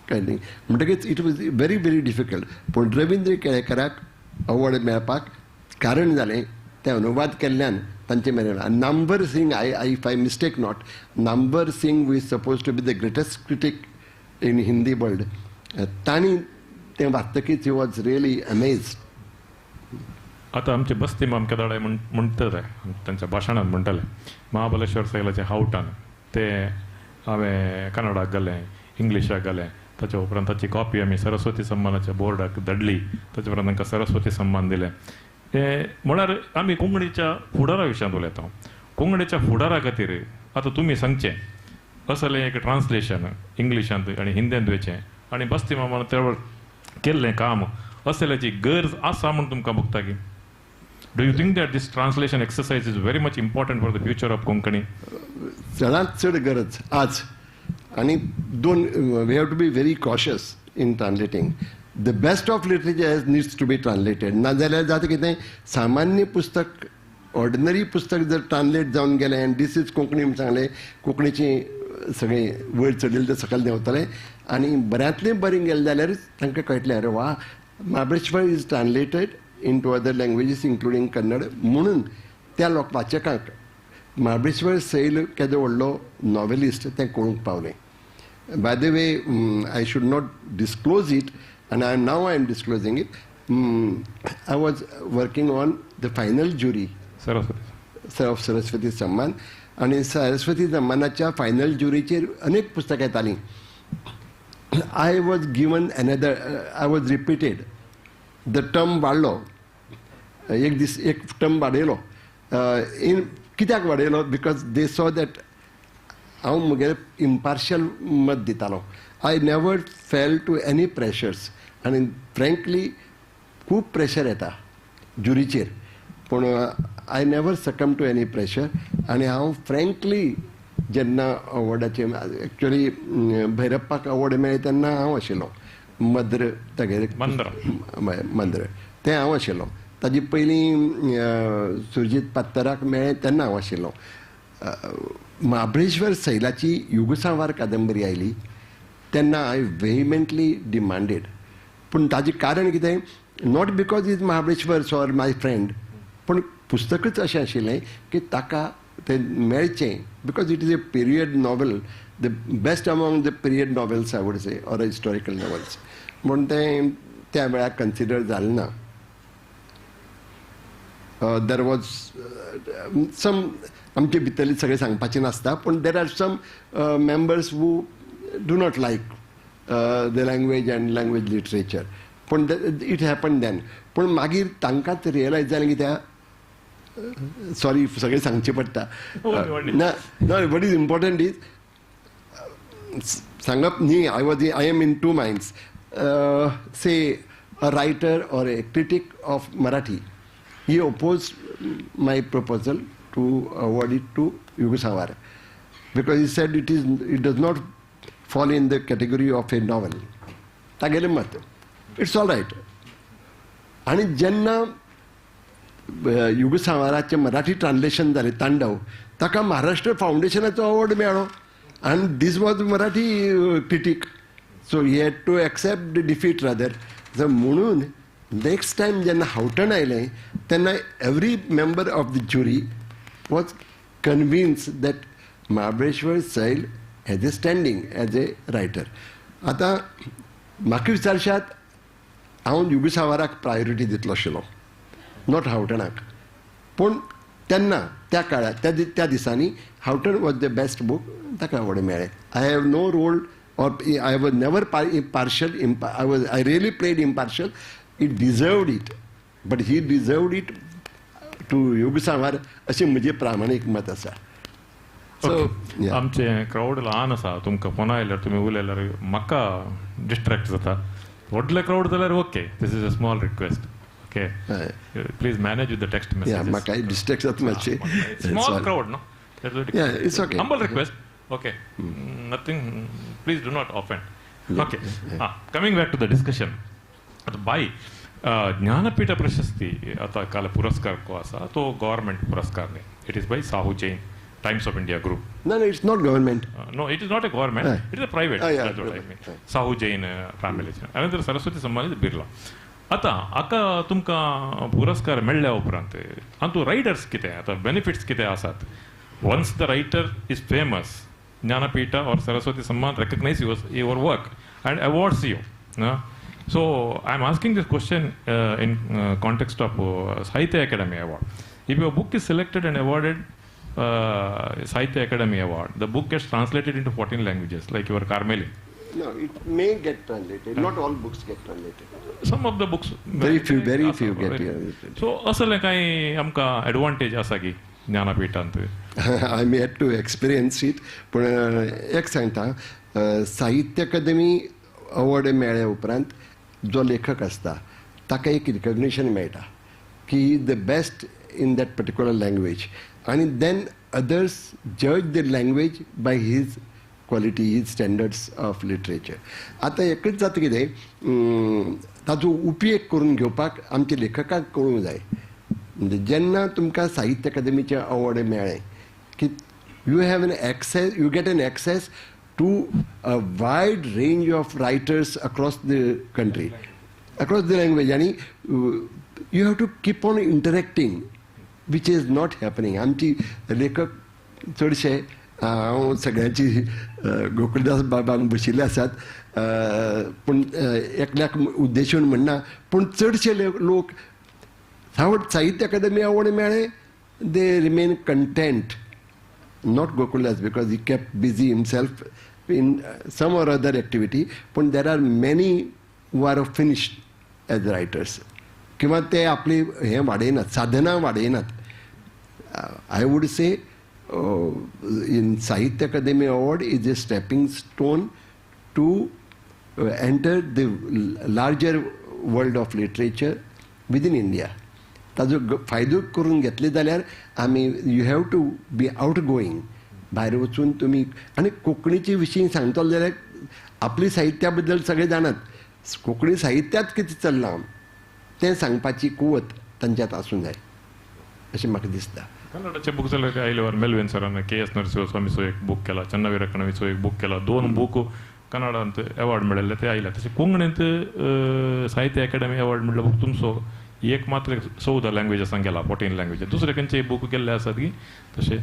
कळ्ळें. म्हणटकीच it was very very difficult. पूण रविंद्र केळेकराक अवॉर्ड मेळपाक कारण जालें ते अनुवाद केल्ल्यान तांचे मेरेन. Namvar Singh, if I mistake not, Namvar Singh who is suppose to be the greatest critic in Hindi world, तांणी तें वाचतकीच ही वॉज रियली अमेज्ड. आता आमचे बस्ती मामकेदाळे म्हणटले, त्यांच्या भाशणात म्हणटले महाबलेश्वर सैलाचे हावटान ते हांवें कन्नडाक गेलें, इंग्लिशाक गेलें, ताच्या उपरांत ताची कॉपी आमी सरस्वती सन्मानाच्या बोर्डाक धाडली, ताच्या उपरांत तांकां सरस्वती सन्मान दिले. म्हळ्यार आमी कोंकणीच्या फुडारा विशयांत उलयता. कोंकणीच्या फुडारा खातीर आतां तुमी सांगचें असलें एक ट्रान्सलेशन इंग्लिशांत आनी हिंदींत वेचें आनी बस्ती मामान त्या केल्लें काम असल्याची गरज आसा म्हूण तुमकां भोगता की? Do you think that this translation exercise is very much important for the future of Konkani? चडांत चड गरज आज. आनी we have to be very cautious in translating. The best of literature needs to be translated. नाजाल्यार जाता कितें, सामान्य पुस्तक, ऑर्डिनरी पुस्तक जर ट्रान्सलेट जावन गेलें आनी दीस इज कोंकणी म्हूण सांगलें, कोंकणीची सगळें वयर चडिल्लें तें सकयल देंवतलें आनी बऱ्यांतलें बरें गेलें जाल्यार तांकां कळटलें, अरे वा, Mahabaleshwar is translated into other languages including Kannada. म्हणून त्या वाचकांक महाबळेश्वर सैल केदो व्हडलो नॉवेलिस्ट तें कळूंक पावलें. By the way, I should not disclose it and now I am disclosing it. I was working on the final jury of Saraswati Samman, आणि सरस्वती सम्मानाच्या फायनल ज्युरीचेर अनेक पुस्तकां येतालीं. I was given another, I was repeated. The term वाडलो, एक term वाडयलो. कित्याक वाडयलो? Because they saw that हांव म्हगे impartial मत दितालो. I never fell to any pressures. आनी फ्रँकली खूब प्रेशर येता ज्युरीचेर, पूण I never succumb to any pressure. आनी हांव फ्रँकली जेन्ना अवॉर्डाचे, एक्चुअली भैरप्पाक अवॉर्ड मेळ्ळे तेन्ना हांव आशिल्लो, मद्र तागेर मंद्र तें हांव आशिल्लो. ताजी पयलीं सुरजीत पात्तराक मेळ्ळें तेन्ना हांव आशिल्लो. महाबळेश्वर सैलाची युगसांवार कादंबरी आयली तेन्ना आय वेहिमेंटली डिमांडेड. पूण ताजें कारण कितें? Not because is Mahabaleshwar or my friend, पूण पुस्तकच अशें आशिल्लें की ताका तें मेळचें, because it is A period novel, the best among the period novels I would say, or historical novels. म्हणून तें त्या वेळार कन्सिडर जालें ना. देर वॉज सम, आमचे भितरली सगळें सांगपाचें नासता, पूण there are some members who do not like the language and language literature. पूण इट हॅपन देन. पूण मागीर तांकांच रियलायज जालें की त्या, सॉरी सगळें सांगचें पडटा ना, वॉट इज इम्पॉर्टंट इज सांगप न्ही. I am in two minds. Say a writer or a critic of Marathi, he opposed my proposal to award it to Yugosavar because he said it does not fall in the category of a novel. तागेलें मत. It's all right. आनी जेन्ना युगसांवाराचें Marathi translation जालें तांडव, ताका Maharashtra फावंडेशनाचो award मेळ्ळो आनी this was Marathi critic. So he had to accept the defeat rather. म्हणून नेक्स्ट टायम जेन्ना हावटण आयलें तेन्ना every member of the jury was convince that Mahabaleshwar Sail has a standing as a writer. आतां म्हाका विचारशात, हांव युगसांवाराक प्रायोरिटी दितलो आशिल्लो, नॉट हावटणाक. पूण तेन्ना त्या काळार त्या दिसांनी Hawthan was the best book, ताका अवॉर्ड मेळ्ळें. I have no role or I was never partial. I really played impartial. It deserved it, but he deserved it to Yugsanvar अशें म्हजें प्रामाणीक मत आसा. सो आमचे क्राउड ल्हान आसा, तुमकां फोन आयल्यार तुमी उलयल्यार म्हाका डिस्ट्रॅक्ट जाता. व्हडले क्राउड जाल्यार okay, this is a small request. Okay. Please manage with the text messages. Yeah, म्हाका distract जाता मातशी. Small Sorry. crowd, no? That's what Yeah, it's okay. Humble request. Okay. Nothing. Please do not offend. Okay. Coming back to the discussion. By Jnanpith प्रशस्ती आता काल पुरस्कार को असा तो गव्हर्नमेंट पुरस्कार नाही. It is by Sahu Jain, Times of India Group. No, it's not government. No, it is not a government. It is a private. Yeah, That's what I mean. Sahu Jain family. त्यानंतर सरस्वती सन्मानित बिर्ला. आता आका तुमका पुरस्कार मेळ्ळ्या उपरांत हातूं riders कितें आता बेनिफिट्स कितें आसात. Once the writer is famous, Jnanapith or Saraswati Samman recognize your work and awards you. So I'm asking this question in context of Sahitya Academy Award. If your book is selected and awarded Sahitya Academy Award, the book gets translated into 14 languages, like your Carmeli. No, it may get translated. Not all books get translated. Some of the books. Very few get translated. So असले काही आमका advantage आसा की ज्ञानपीठांत. I may have to experience it. पण एक सांगता साहित्य अकादमी award मेळ्ळ्या उपरांत जो लेखक आसता ताका एक रिकग्निशन मेळटा की the best in that particular language आनी देन अदर्स जज the language by his quality his standards of literature. आतां एकच जाता कितें ताजो उपयोग करून घेवपाक आमच्या लेखकाक कळूंक जाय. म्हणजे जेन्ना तुमकां साहित्य अकादमीचें अवॉर्ड मेळ्ळें की you have an access, you get an access to a wide range of writers across the country, across the language, and you have to keep on interacting, which is not happening. आमची लेखक चडशे हांव सगळ्यांची गोकुळदास बाबांक बशिल्ले आसात पूण एकल्याक उद्देशून म्हणना पूण चडशे लोक साहित्य अकादमी अवॉर्ड मेळ्ळें they remain content. Not Gokuldas because he kept busy himself in some or other activity, but there are many who are finished as writers. किंवा ते आपली हे वाडयनात, साधना वाडयनात. I would say in Sahitya Academy Award is a stepping stone to enter the larger world of literature within India. ताजो फायदो करून घेतले जाल्यार आमी you have to be outgoing. भायर वचून तुमी आनी कोंकणीचे विशीं सांगतलो जाल्यार आपली साहित्या बद्दल सगळे जाणात. कोंकणी साहित्यांत कितें चल्लां तें सांगपाची कुवत तांच्यांत आसूंक जाय अशें म्हाका दिसता. कन्नडाचे बूक जाल्यार आयले वर मेल्विन सरान के एस नरसिंहस्वामीचो एक बूक केला, चन्नावीर कणवीचो एक बूक केला, 2 बूक कन्नडांत अवॉर्ड मेळिल्ले ते आयल्या. तशें कोंकणींत साहित्य अकादमी अवॉर्ड म्हणलो बूक तुमचो एक मात्र 14 लँग्वेजांक गेला, 14 लँग्वेज. दुसरे खंयचे बूक गेल्ले आसात की तशे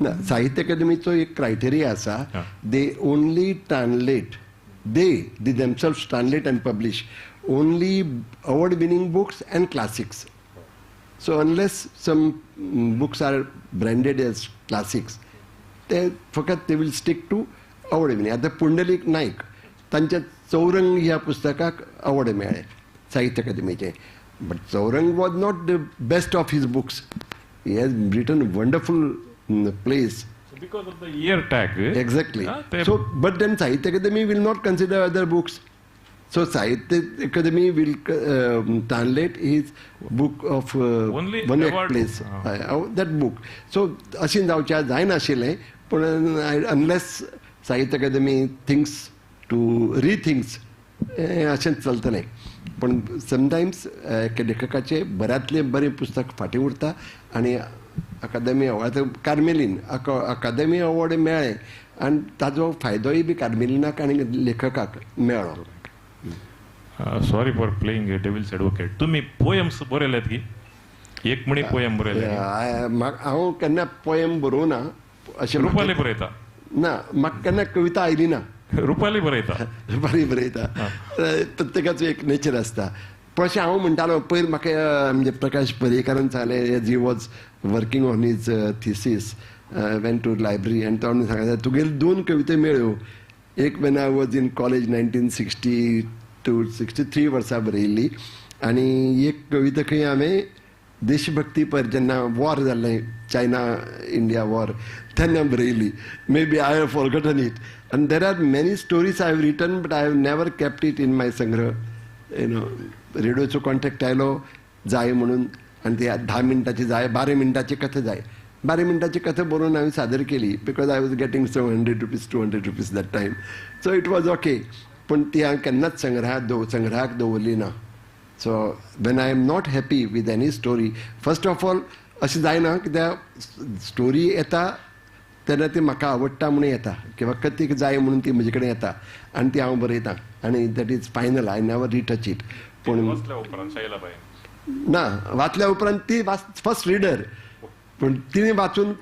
ना. साहित्य अकादमीचो एक क्रायटेरिया आसा. They only translate, they themselves translate and publish only award winning books and classics. So unless some books are branded as classics ते फकत they will stick to award winning. आतां पुंडलीक नायक तांच्या चौरंग ह्या पुस्तकाक अवॉर्ड मेळ्ळे साहित्य अकादमीचे. But Saurang was not the best of his books. He has written wonderful plays. So because of the year tag. Exactly. So, but then Sahitya Academy will not consider other books. So Sahitya Academy will translate his book of one act plays. That book. So अशें जावचें जायनाशिल्लें पूण unless Sahitya Academy thinks to rethinks अशें चलतलें. पण sometimes लेखकाचे बऱ्यांतले बरें पुस्तक फाटीं उरता आनी अकादमी अवॉर्ड कार्मेलीन अकादमी अवॉर्ड मेळ्ळें आनी ताजो फायदोय बी कार्मेलिनाक आनी लेखकाक मेळ्ळो. Sorry for playing devil's advocate. तुम्ही पोयम्स बरयल्यात की एक म्हणी पोयम बरयले? हांव केन्ना पोयम बरोवना अशें. रुपाली बरयता? ना, म्हाका केन्ना कविता आयली ना. रुपाली बरयता? रुपाली बरयता. प्रत्येकाचो एक नेचर आसता. पण अशें हांव म्हणटालो पयर म्हाका म्हणजे प्रकाश पर्येकारान सांगलें as he was working on his thesis went to library आनी तो सांगता तुगेल्यो 2 कविता मेळ्ळ्यो. एक when I was in college 1962-63 वर्सां बरयल्ली आनी एक कविता खंय हांवें देशभक्ती पर जेन्ना वॉर जाल्लें चायना इंडिया वॉर तेन्ना बरयल्ली. Maybe I have forgotten it. And there are many stories I have written, but I have never kept it in my संग्रह. रेडिओचो कॉन्टॅक्ट आयलो जाय म्हणून आणि ते 10 मिनटाची जाय 12 मिनटाची कथा जाय 12 मिनटाची कथा बरोवन हांवें सादर केली because I was getting 700 rupees 200 rupees that time so it was okay पूण ती हांवें केन्नाच संग्रहाक दवरली ना so when I am not happy with any story first of all अशें जायना कित्याक स्टोरी येता तेन्ना ती म्हाका आवडटा म्हणून येता किंवा कथीक जाय म्हणून ती म्हजे कडेन येता आनी ती हांव बरयतां आनी that is final I never retouch it पूण ना वाचल्या उपरांत ती फर्स्ट रिडर पूण तिणें वाचून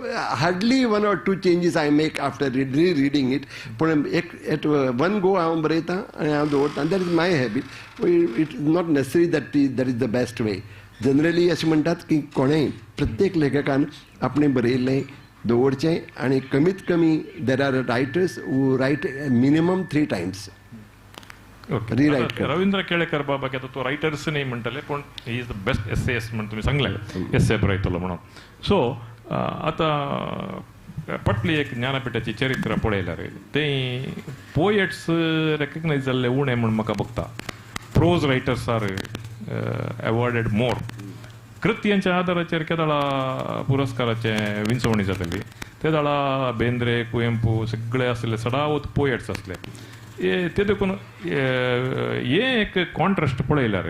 hardly 1 or 2 changes I make after reading it पूण एक एट वन गो हांव बरयतां आनी हांव दवरतां that is my habit it is not necessary that is the best way generally अशें म्हणटात की कोणेंय प्रत्येक लेखकान आपणें बरयल्लें दवरचें आनी कमीत कमी there are writers who write minimum 3 times rewrite Ravindra Kelekar Baba की आता तो रायटर्स नाही म्हणटले पण he is the best essays म्हणून तुम्ही सांगले एसे बरयतलो म्हणून सो आता पटली एक ज्ञानपीठाची चरित्र पळयल्यार ते पोएट्स रेकग्नायज जाल्ले उणे म्हण म्हाका बघता प्रोज रायटर्स आर अवॉर्डेड मोर कृत्यांच्या आदाराचेर केदाळा पुरस्काराचे विंचवणी जाताली ते दाळा बेंद्रे कुवेंपू सगळे आसले सदावत पोएट्स आसले ते देखून हे एक कॉन्ट्रास्ट पळयल्यार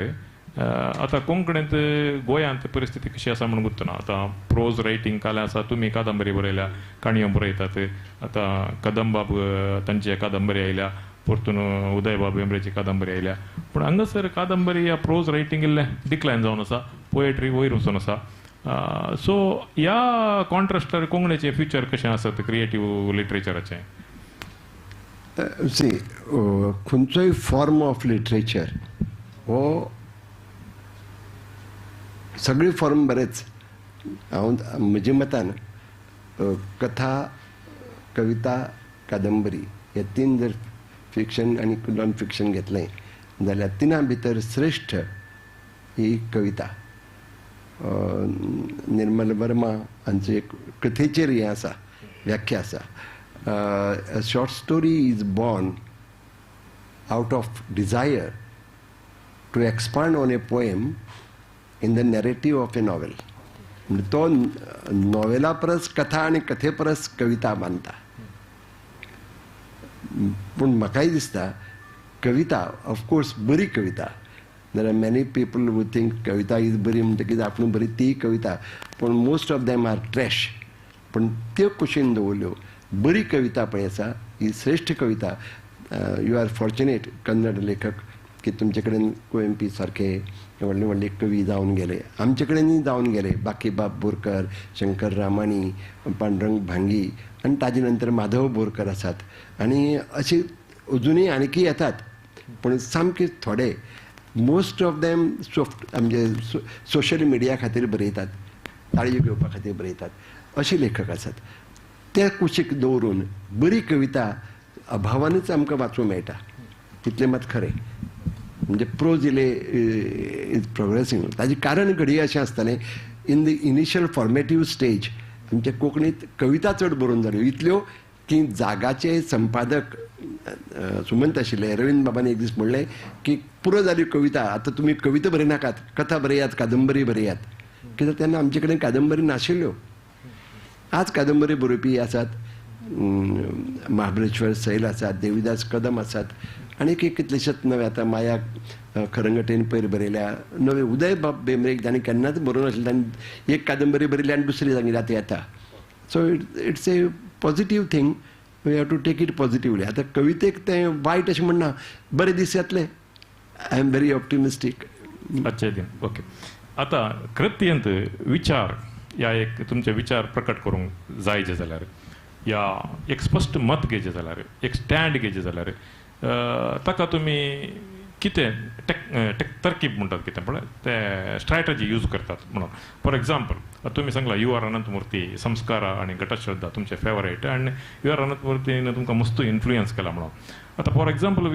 आता कोंकणींत गोंयांत परिस्थिती कशी आसा म्हणून गुंतना आता प्रोज रायटींग काले आसा तुमी कादंबरी बरयल्या काणयो बरयतात आता कदंबाब तांची कादंबरी आयल्या परतून उदयबाब बेंब्रेची कादंबरी आयल्या पूण हांगासर कादंबरी या प्रोज रायटींग इल्लें डिक्लायन जावन आसा पोएट्री वयर वचून आसा सो ह्या कॉन्ट्रास्टार कोंकणीचें फ्युचर कशें आसत क्रिएटीव लिटरेचराचें सी खंयचोय फॉर्म ऑफ लिटरेचर हो सगळे फॉर्म बरेच हांव म्हज्या मतान कथा कविता कादंबरी हे 3 जर फिक्शन आनी नॉन फिक्शन घेतलें जाल्यार 3 भितर श्रेष्ठ ही कविता निर्मल वर्मा हांचो एक कथेचेर हें आसा व्याख्या आसा a short story is born out of desire to expand on a poem in the narrative of a novel. तो नॉवेला परस कथा आणि कथे परस कविता मानता पूण म्हाकाय दिसता कविता ऑफकोर्स बरी कविता there are many people who think कविता इज बरी म्हणटकीच आपूण बरी ती कविता पूण most of them are trash पूण त्यो कुशीन दवरल्यो बरी कविता पळय आसा ही श्रेष्ठ कविता यू आर फॉर्च्युनेट कन्नड लेखक की तुमचे कडेन कुवेंपी सारखे व्हडले व्हडले कवी जावन गेले आमचे कडेनय जावन गेले बाकीबाब बोरकर शंकर रामाणी पांडुरंग भांगी आनी ताजे नंतर माधव बोरकर आसात आनी अशे अजुनूय आनीकय येतात पूण सामके थोडे मोस्ट ऑफ देम म्हणजे सोशल मिडिया खातीर बरयतात ताळयो घेवपा खातीर बरयतात अशे लेखक आसात त्या कुशीक दवरून बरी कविता अभावानूच आमकां वाचूंक मेळटा तितलें मात खरें म्हणजे प्रोज इले इज प्रोग्रेसींग ताजें कारण घडये अशें आसतालें इन द इनिशियल फॉर्मेटीव स्टेज आमचे कोंकणींत कविता चड बरोवन जाल्यो इतल्यो की जागाचे संपादक सुमंत आशिल्ले रवींद्र बाबान एक दीस म्हणलें की पुरो जाल्यो कविता आतां तुमी कविता बरयनाकात कथा बरयात कादंबरी बरयात कित्याक तेन्ना आमचे कडेन कादंबरी नाशिल्ल्यो आज कादंबरी बरोवपी आसात महाबळेश्वर सैल आसात देविदास कदम आसात आनी कितलेशेच नवे आतां माया खरंगटेन पयर बरयल्या नवे उदय बाब बेंब्रेक तांणी केन्नाच बरोवन नाशिल्लें तांणी एक कादंबरी बरयली आनी दुसरी तांची आतां येता so it's a positive thing we have to take it positively आतां कवितेक तें वायट अशें म्हणना बरे दीस येतले आय एम व्हेरी ऑप्टिमिस्टीक अच्छे दिन ओके आता कृत्यंत विचार या एक तुमचे विचार प्रकट करूंक जाय जे जाल्यार या एक स्पश्ट मत घेवचें जाल्यार एक स्टँड घेवचें जाल्यार ताका तुमी कितें तरकीब म्हणटात कितें पळय ते स्ट्रॅटजी यूज करतात म्हणून फॉर एग्जाम्पल तुमी सांगला यू आर अनंतमुर्ती संस्कारा आनी गटश्रद्धा तुमचे फेवरेट आनी यू आर अनंतमुर्तीन तुमकां मस्त इन्फ्लुयन्स केला म्हणून आता फॉर एग्जाम्पल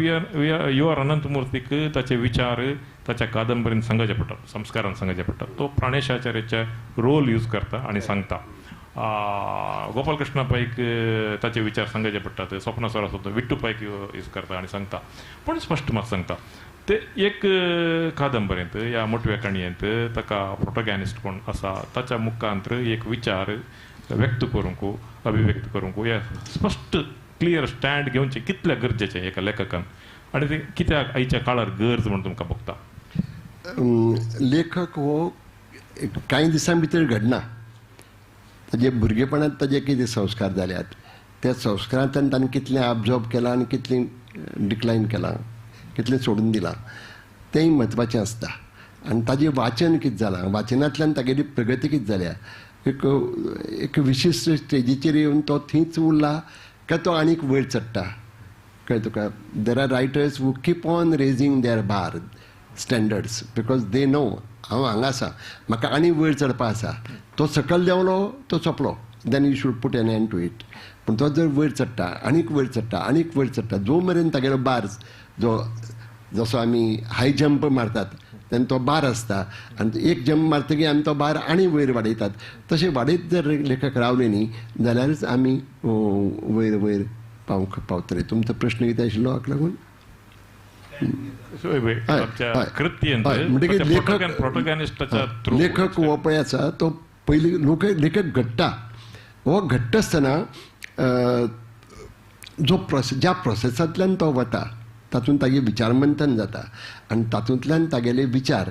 यू आर अनंतमुर्तीक ताचे विचार ताच्या कादंबरीन सांगचे पडटात संस्कारान सांगचे पडटात तो प्राणेशाचार्याचे रोल यूज करता आनी सांगता गोपालकृष्णा पाईक ताचे विचार सांगचे पडटात, स्वप्ना सरा सुद्धा विट्टू पाईक यूज करता आणि सांगता, पण स्पष्ट म्हाका सांगता ते एक कादंबरींत या मोठव्या काणयेंत ताका प्रोटोगॅनिस्ट कोण आसा ताच्या मुखांत एक विचार व्यक्त करूंक अभिव्यक्त करूंक या स्पष्ट क्लियर स्टँड घेवचे कितल्या गरजेचें एका लेखकान आणि ते कित्याक आयच्या काळार गरज म्हणून तुमकां बघता. लेखक हो कांय दिसां भितर घडना, ताजे भुरगेपणांत ताजे कितें संस्कार जाल्यात त्या संस्कारांतल्यान ताणें कितलें एब्जॉर्ब केलां आनी कितलें डिक्लायन केलां, कितलें सोडून दिलां तेंय म्हत्वाचें आसता. आनी ताजें वाचन कितें जालां, वाचनांतल्यान तागेली प्रगती कितें जाल्या, एक विशिश्ट स्टेजीचेर येवन तो थंयच उरला काय तो आनीक वयर चडटा कळ्ळें तुका. There are writers who keep on raising their bar standards because they know हांव हांगा आसा, म्हाका आनी वयर चडपा आसा. तो सकयल देंवलो तो सोंपलो, then you should put an end to it. पूण तो जर वयर चडटा आनीक वयर चडटा आनीक वयर चडटा, जो मेरेन तागेलो बार जसो आमी हाय जंप मारतात तेन्ना तो बार आसता आनी एक जंप मारतकीर आमी तो बार आनी वयर वाडयतात. तशें वाडयत जर लेखक रावले न्ही जाल्यारच आमी वयर वयर पावतले. तुमचो प्रश्न कितें आशिल्लो हाका लागून? लेखक हो पळय आसा तो पयलीं लेखक घडटा, हो घडटा आसतना जो ज्या प्रोसेसांतल्यान तो वता तातूंत तागे विचार मंथन जाता आनी तातूंतल्यान तागेले विचार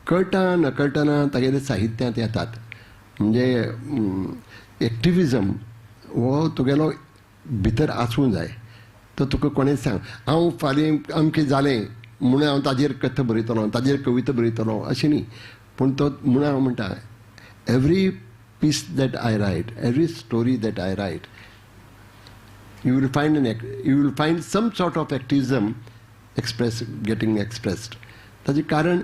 कळटा नकळटना तागेले साहित्यांत येतात. म्हणजे एक्टिविजम हो तुगेलो भितर आसूं जाय. तो तुका कोणें सांग हांव फाल्यां अमकें जालें म्हणून हांव ताजेर कथा बरयतलो, ताजेर कविता बरयतलो अशें न्ही. पूण तो म्हणून हांव म्हणटा every piece that I write, every story that I write, you will find some sort of activism getting expressed. ताजें कारण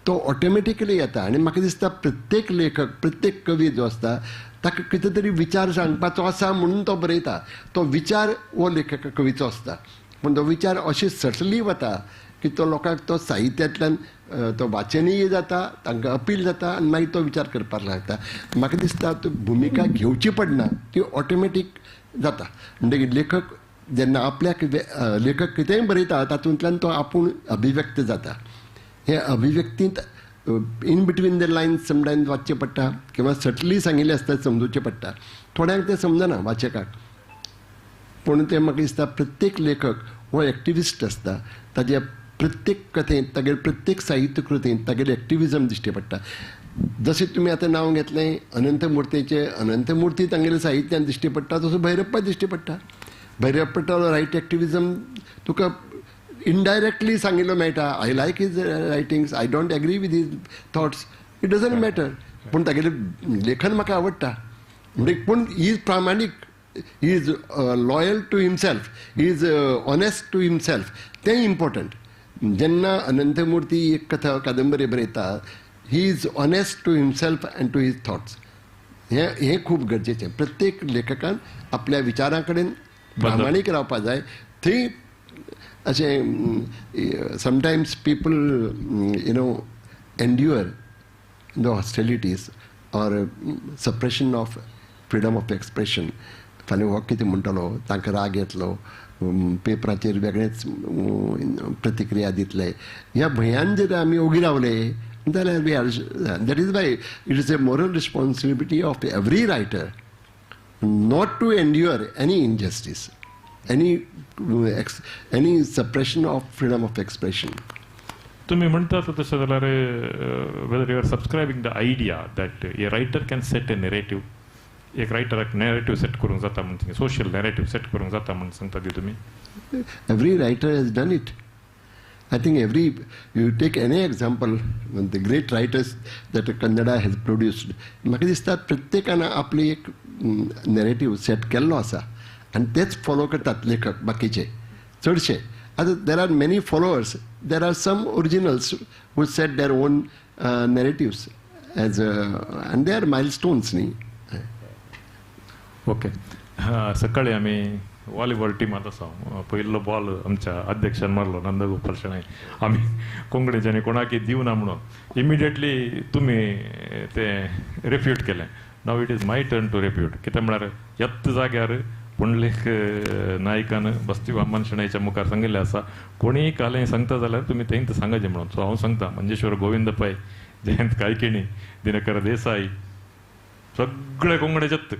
तो ऑटोमॅटिकली येता. आनी म्हाका दिसता प्रत्येक लेखक प्रत्येक कवी जो आसता ताका कितें तरी विचार सांगपाचो आसा म्हणून तो बरयता. तो विचार हो लेखका कवीचो आसता, पूण तो विचार अशें सटली वता की तो लोकांक तो साहित्यांतल्यान तो वाचनीय जाता, तांकां अपील जाता आनी मागीर तो विचार करपाक लागता. म्हाका दिसता तो भुमिका घेवची पडना, ती ऑटोमॅटीक जाता. म्हणटकीर लेखक जेन्ना आपल्याक लेखक कितेंय बरयता तातूंतल्यान तो आपूण अभिव्यक्त जाता. हे अभिव्यक्तींत in between the lines sometimes वाचचें पडटा किंवा सटली सांगिल्लें आसता समजूचें पडटा. थोड्यांक तें समजना वाचकाक, पूण तें म्हाका दिसता प्रत्येक लेखक हो एक्टिविस्ट आसता. ताज्या प्रत्येक कथेंत तागेले प्रत्येक साहित्य कृतींत तागेलें एक्टिविजम दिश्टी पडटा. जशें तुमी आतां नांव घेतलें अनंतमुर्तीचें, अनंतमुर्ती तांगेल्या साहित्यान दिश्टी पडटा, तसो भैरप्पा दिश्टी पडटा. भैरप्पाचो रायट एक्टिविजम तुका इनडायरेक्टली सांगिल्लो मेळटा. I like his writings, I don't agree with his thoughts, it doesn't matter. पूण तागेलें लेखन म्हाका आवडटा. म्हणजे पूण ही इज प्रामाणीक, he is loyal to himself, he is honest to himself, तें इम्पॉर्टंट. जेन्ना अनंतमुर्ती एक कथा कादंबरी बरयता, he is honest to himself and to his thoughts. हें खूब गरजेचें. प्रत्येक लेखकान आपल्या विचारां कडेन प्रामाणीक रावपा जाय. थंय अशें sometimes people endure the hostilities or suppression of freedom of expression. फाल्यां हो कितें म्हणटलो, तांकां राग येतलो, पेपराचेर वेगळेच प्रतिक्रिया दितले, ह्या भंयान जर आमी ओगी रावले जाल्यार we are. That is why it is a moral responsibility of every writer not to endure any injustice, any suppression of freedom of expression. तुम्ही म्हणतात तसं जाल्यार whether you are subscribing the idea that a writer can set a narrative, एक रायटराक narrative set करूंक जाता म्हणून social narrative set करूंक जाता म्हणून सांगता तुम्ही. Every writer has done it. I think you take any example, the great writers that Kannada has produced, म्हाका दिसता प्रत्येकान आपली एक नॅरेटिव्ह सेट केल्लो आसा आनी तेच फॉलो करतात लेखक बाकीचे चडशे. आतां there are many followers, there are some originals who set their own narratives as आनी दे आर मायलस्टोन्स न्ही. ओके. सकाळी आमी व्हॉलीबॉल टिमात आसा, पयलो बॉल आमच्या अध्यक्षान मारलो नंदगोपाल शणै. आमी कोंकणीच्यानी कोणाकय दिवना म्हणून इमिडिएटली तुमी ते रिफ्यूट केलें. Now it is my turn to repute कित्याक म्हळ्यार येत्त जाग्यार पुंडलीक नायकान बस्ती वामन शणैच्या मुखार सांगिल्लें आसा कोणीय कालें सांगता जाल्यार तुमी तेंच सांगचें म्हणून. सो हांव सांगता मंजेश्वर गोविंद पै, जयंत कायकिणी, दिनकर देसाई सगळे कोंकणी जत्त.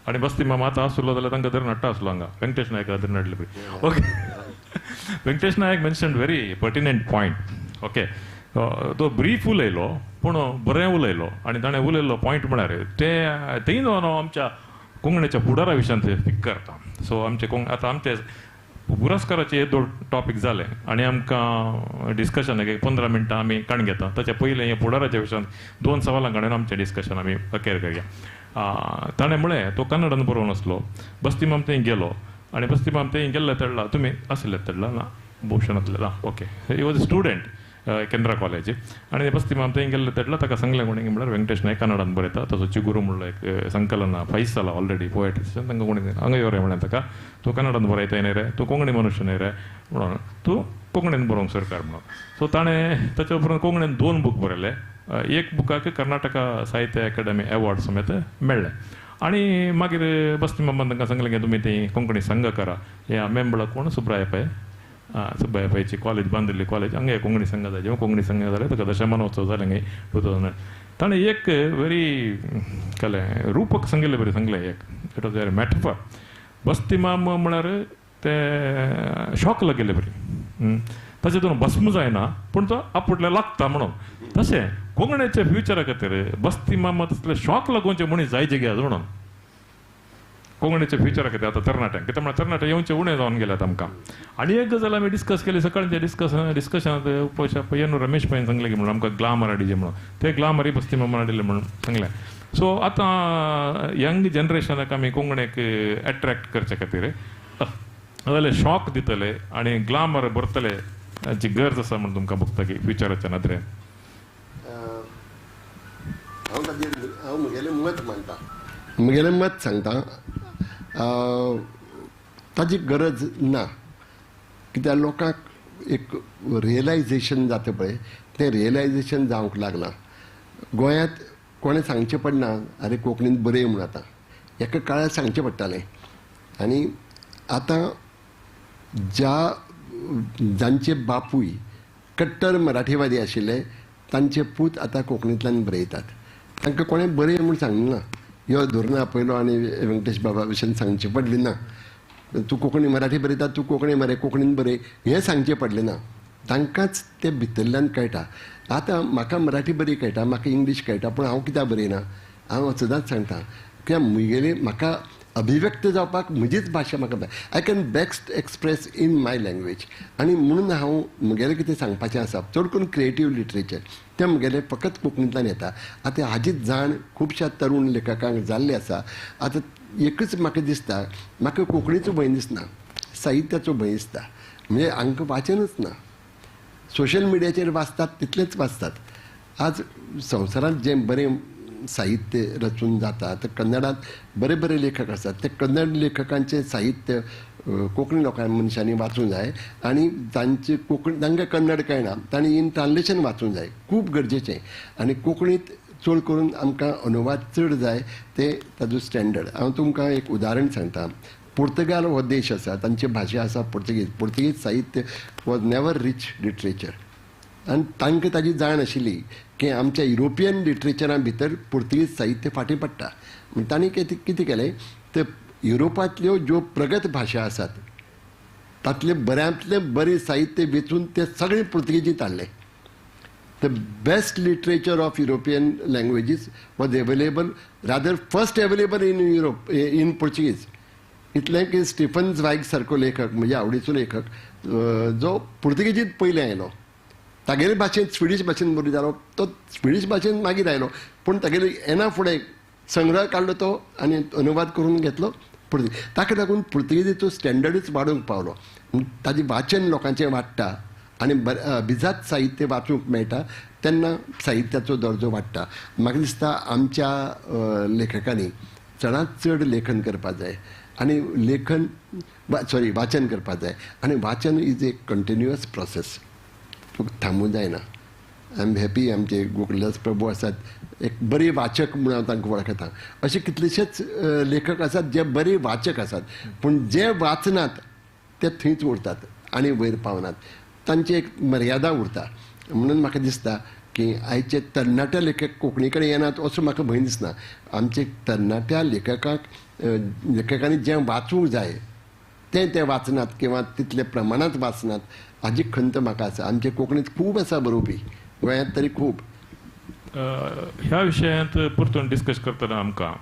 आनी बस्ती मामा आतां आसलो जाल्यार तांकां धरून हाडटा आसलो हांगा वेंकटेश नायका धरून हाडले पळय. Okay, Venkatesh Nayak mentioned very pertinent point. Okay, तो ब्रीफ उलयलो पूण बरें उलयलो आनी ताणें उलयल्लो पॉयंट म्हळ्यार तेय न्हू आमच्या कोंकणीच्या फुडारा विशयान ते स्पीक करता. सो आमचे आतां आमचे पुरस्काराचे 2 टॉपीक जाले आनी आमकां डिस्कशनाक एक 15 मिनटां आमी काण घेता. ताचे पयलें हे फुडाराच्या विशयान 2 सवालां काडून आमचें डिस्कशन आमी अखेर करया. ताणें म्हळें तो कन्नडान बरोवन आसलो. बस्ती माम थंय गेलो आनी बस्ती माम थंय गेल्ले तेडला तुमी आसले तेडला ना भूषणांतले ना. Okay, he was a student केंद्रा कॉलेज आनी बस्ती माम थंय गेल्ले तेडला ताका सांगलें कोणी म्हळ्यार वेंकटेश नायक कन्नडान बरयता तसो चिगुरू म्हणलो एक संकलन 5 जाला ऑलरेडी पोएट्स तांकां कोणी हांगा यो रे म्हळें ताका तूं कन्नडान बरयताय न्ही रे, तूं कोंकणी मनुश्य न्ही रे म्हणून तूं कोंकणीन बरोवंक सरकार म्हणून. सो ताणें ताचे उपरांत कोंकणीन 2 बूक बरयले. एक बुकाक कर्नाटका साहित्य अकादमी अवॉर्ड समेत मेळ्ळें. आनी मागीर बस्ती मामान तांकां सांगलें की तुमी ती कोंकणी संघ करा. हे मेंबळ कोण सुब्राय पै सुब्बाय पैची कॉलेज बांदिल्ली कॉलेज हांगा कोंकणी संघ जाय. जेव्हा कोंकणी संघ जाले ताका दशमानोत्सव जालें खंय 2000. ताणें एक व्हेरी केलें रुपक सांगिल्लें बरें सांगलें एक इट वॉज वेरी मॅटफर. बस्ती माम म्हळ्यार ते शॉक लागले बरी ताचे दोन भस्म जायना पूण तो आपटले लागता म्हणून. तशें कोंकणीच्या फ्युचरा खातीर बस्ती माम तसले शॉक लागोवचे मनीस जायचे घे म्हणून कोंकणीच्या फ्युचरा खातीर आतां तरणाट्यांक कित्याक म्हळ्यार तरणाटे येवचे उणें जावन गेल्यात आमकां. आनी एक गजाल आमी डिस्कस केली सकाळच्या डिस्कशनांत पळय रमेश पै सांगलें की म्हणून आमकां ग्लामर हाडिजे म्हणून ते ग्लामरय बस्ती मामान हाडिल्ले म्हणून सांगलें. सो आतां यंग जनरेशनाक आमी कोंकणीक एट्रॅक्ट करचे खातीर जाल्यार शॉक दितले आनी ग्लामर भरतले हाची गरज आसा म्हणून तुमकां भोगता फ्युचराच्या नदरेन. हांव म्हगेलें मत मांडटा, म्हगेलें मत सांगता. ताची गरज ना कित्याक लोकांक एक रियलायजेशन जाता पळय तें रियलायजेशन जावंक लागलां. गोंयांत कोणें सांगचें पडना अरे कोंकणींत बरय म्हूण आतां एका काळार सांगचें पडटालें. आनी आतां जांचे बापूय कट्टर मराठीवादी आशिल्ले तांचे पूत आतां कोंकणींतल्यान बरयतात. तांकां कोणें बरय म्हूण सांगलें ना. यो धोरणा पयलो आनी वेंकटेश बाबा भशेन सांगचें पडलें ना. तूं कोंकणी मराठी बरयता तूं कोंकणी मरे कोंकणीन बरय हें सांगचें पडलें ना. तांकांच तें भितरल्यान कळटा. आतां म्हाका मराठी बरी कळटा, म्हाका इंग्लीश कळटा, पूण हांव कित्याक बरयना. हांव सदांच सांगता कित्याक म्हगेली म्हाका अभिव्यक्त जावपाक म्हजीच भाशा म्हाका जाय. I can best express in my language. आनी म्हणून हांव म्हगेलें कितें सांगपाचें आसा चड करून क्रिएटीव लिटरेचर तें म्हगेलें फकत कोंकणींतल्यान येता. आतां हाचीच जाण खुबश्या तरूण लेखकांक जाल्ली आसा. आतां एकच म्हाका दिसता म्हाका कोंकणीचो भंय दिसना, साहित्याचो भंय दिसता. म्हणजे हांकां वाचनच ना. सोशल मिडियाचेर वाचतात तितलेंच वाचतात. आज संवसारांत जें बरें साहित्य रचून जाता तर कन्नडांत बरे बरे लेखक आसात. ते कन्नड लेखकांचें साहित्य कोंकणी मनशांनी वाचूंक जाय आनी तांचे कोंकणी तांकां कन्नड कळना तांणी इन ट्रान्सलेशन वाचूंक जाय. खूब गरजेचें. आनी कोंकणींत चड करून आमकां अनुवाद चड जाय ते ताजो स्टँडर्ड. हांव तुमकां एक उदाहरण सांगता. पुर्तगाल हो देश आसा तांची भाशा आसा पुर्तुगीज. पुर्तुगीज साहित्य वॉज नेवर रिच लिटरेचर आनी तांकां ताजी जाण आशिल्ली की आमच्या युरोपियन लिटरेचरा भितर पुर्तुगीज साहित्य फाटीं पडटा. तांणी कितें केलें ते युरोपांतल्यो ज्यो प्रगत भाशा आसात तातले बऱ्यांतलें बरें साहित्य वेचून ते सगळें पुर्तुगीजींत हाडलें. The best literature of European languages was available rather first available in Europe in Portuguese. इतलें की स्टीफन झ्वायग सारको लेखक म्हजे आवडीचो लेखक जो पुर्तुगीजींत पयलें आयलो. तागेले भाशेंत स्विडीश भाशेन बरो जालो. तो स्विडीश भाशेन मागीर आयलो पूण तागेले येना फुडें संग्रह काडलो तो आनी अनुवाद करून घेतलो पुर्तुगीज. ताका लागून पुर्तुगीजीचो स्टँडर्डूच वाडोवंक पावलो. ताजें वाचन लोकांचें वाडटा आनी अभिजात साहित्य वाचूंक मेळटा तेन्ना साहित्याचो दर्जो वाडटा. म्हाका दिसता आमच्या लेखकांनी चडांत चड लेखन करपाक जाय आनी वाचन करपाक जाय. आनी वाचन इज ए कंटिन्युअस प्रोसेस. तुका थांबूं जायना. आय एम हॅपी आमचे गोकुळदास प्रभू आसात एक बरे वाचक म्हणून हांव तांकां वळखता. अशे कितलेशेच लेखक आसात जे बरे वाचक आसात पूण जे वाचनात ते थंयच उरतात आनी वयर पावनात. तांची एक मर्यादा उरता. म्हणून म्हाका दिसता की आयचे तरणाट्या लेखक कोंकणी कडेन येनात असो म्हाका भंय दिसना. आमचे तरणाट्या लेखकांनी जें वाचूंक जाय ते वाचनात किंवा तितले प्रमाणांत वाचनात हाजी खंत म्हाका आसा. आमचे कोंकणींत खूब आसा बरोवपी, गोंयांत तरी खूब. ह्या विशयांत परतून डिस्कस करतना आमकां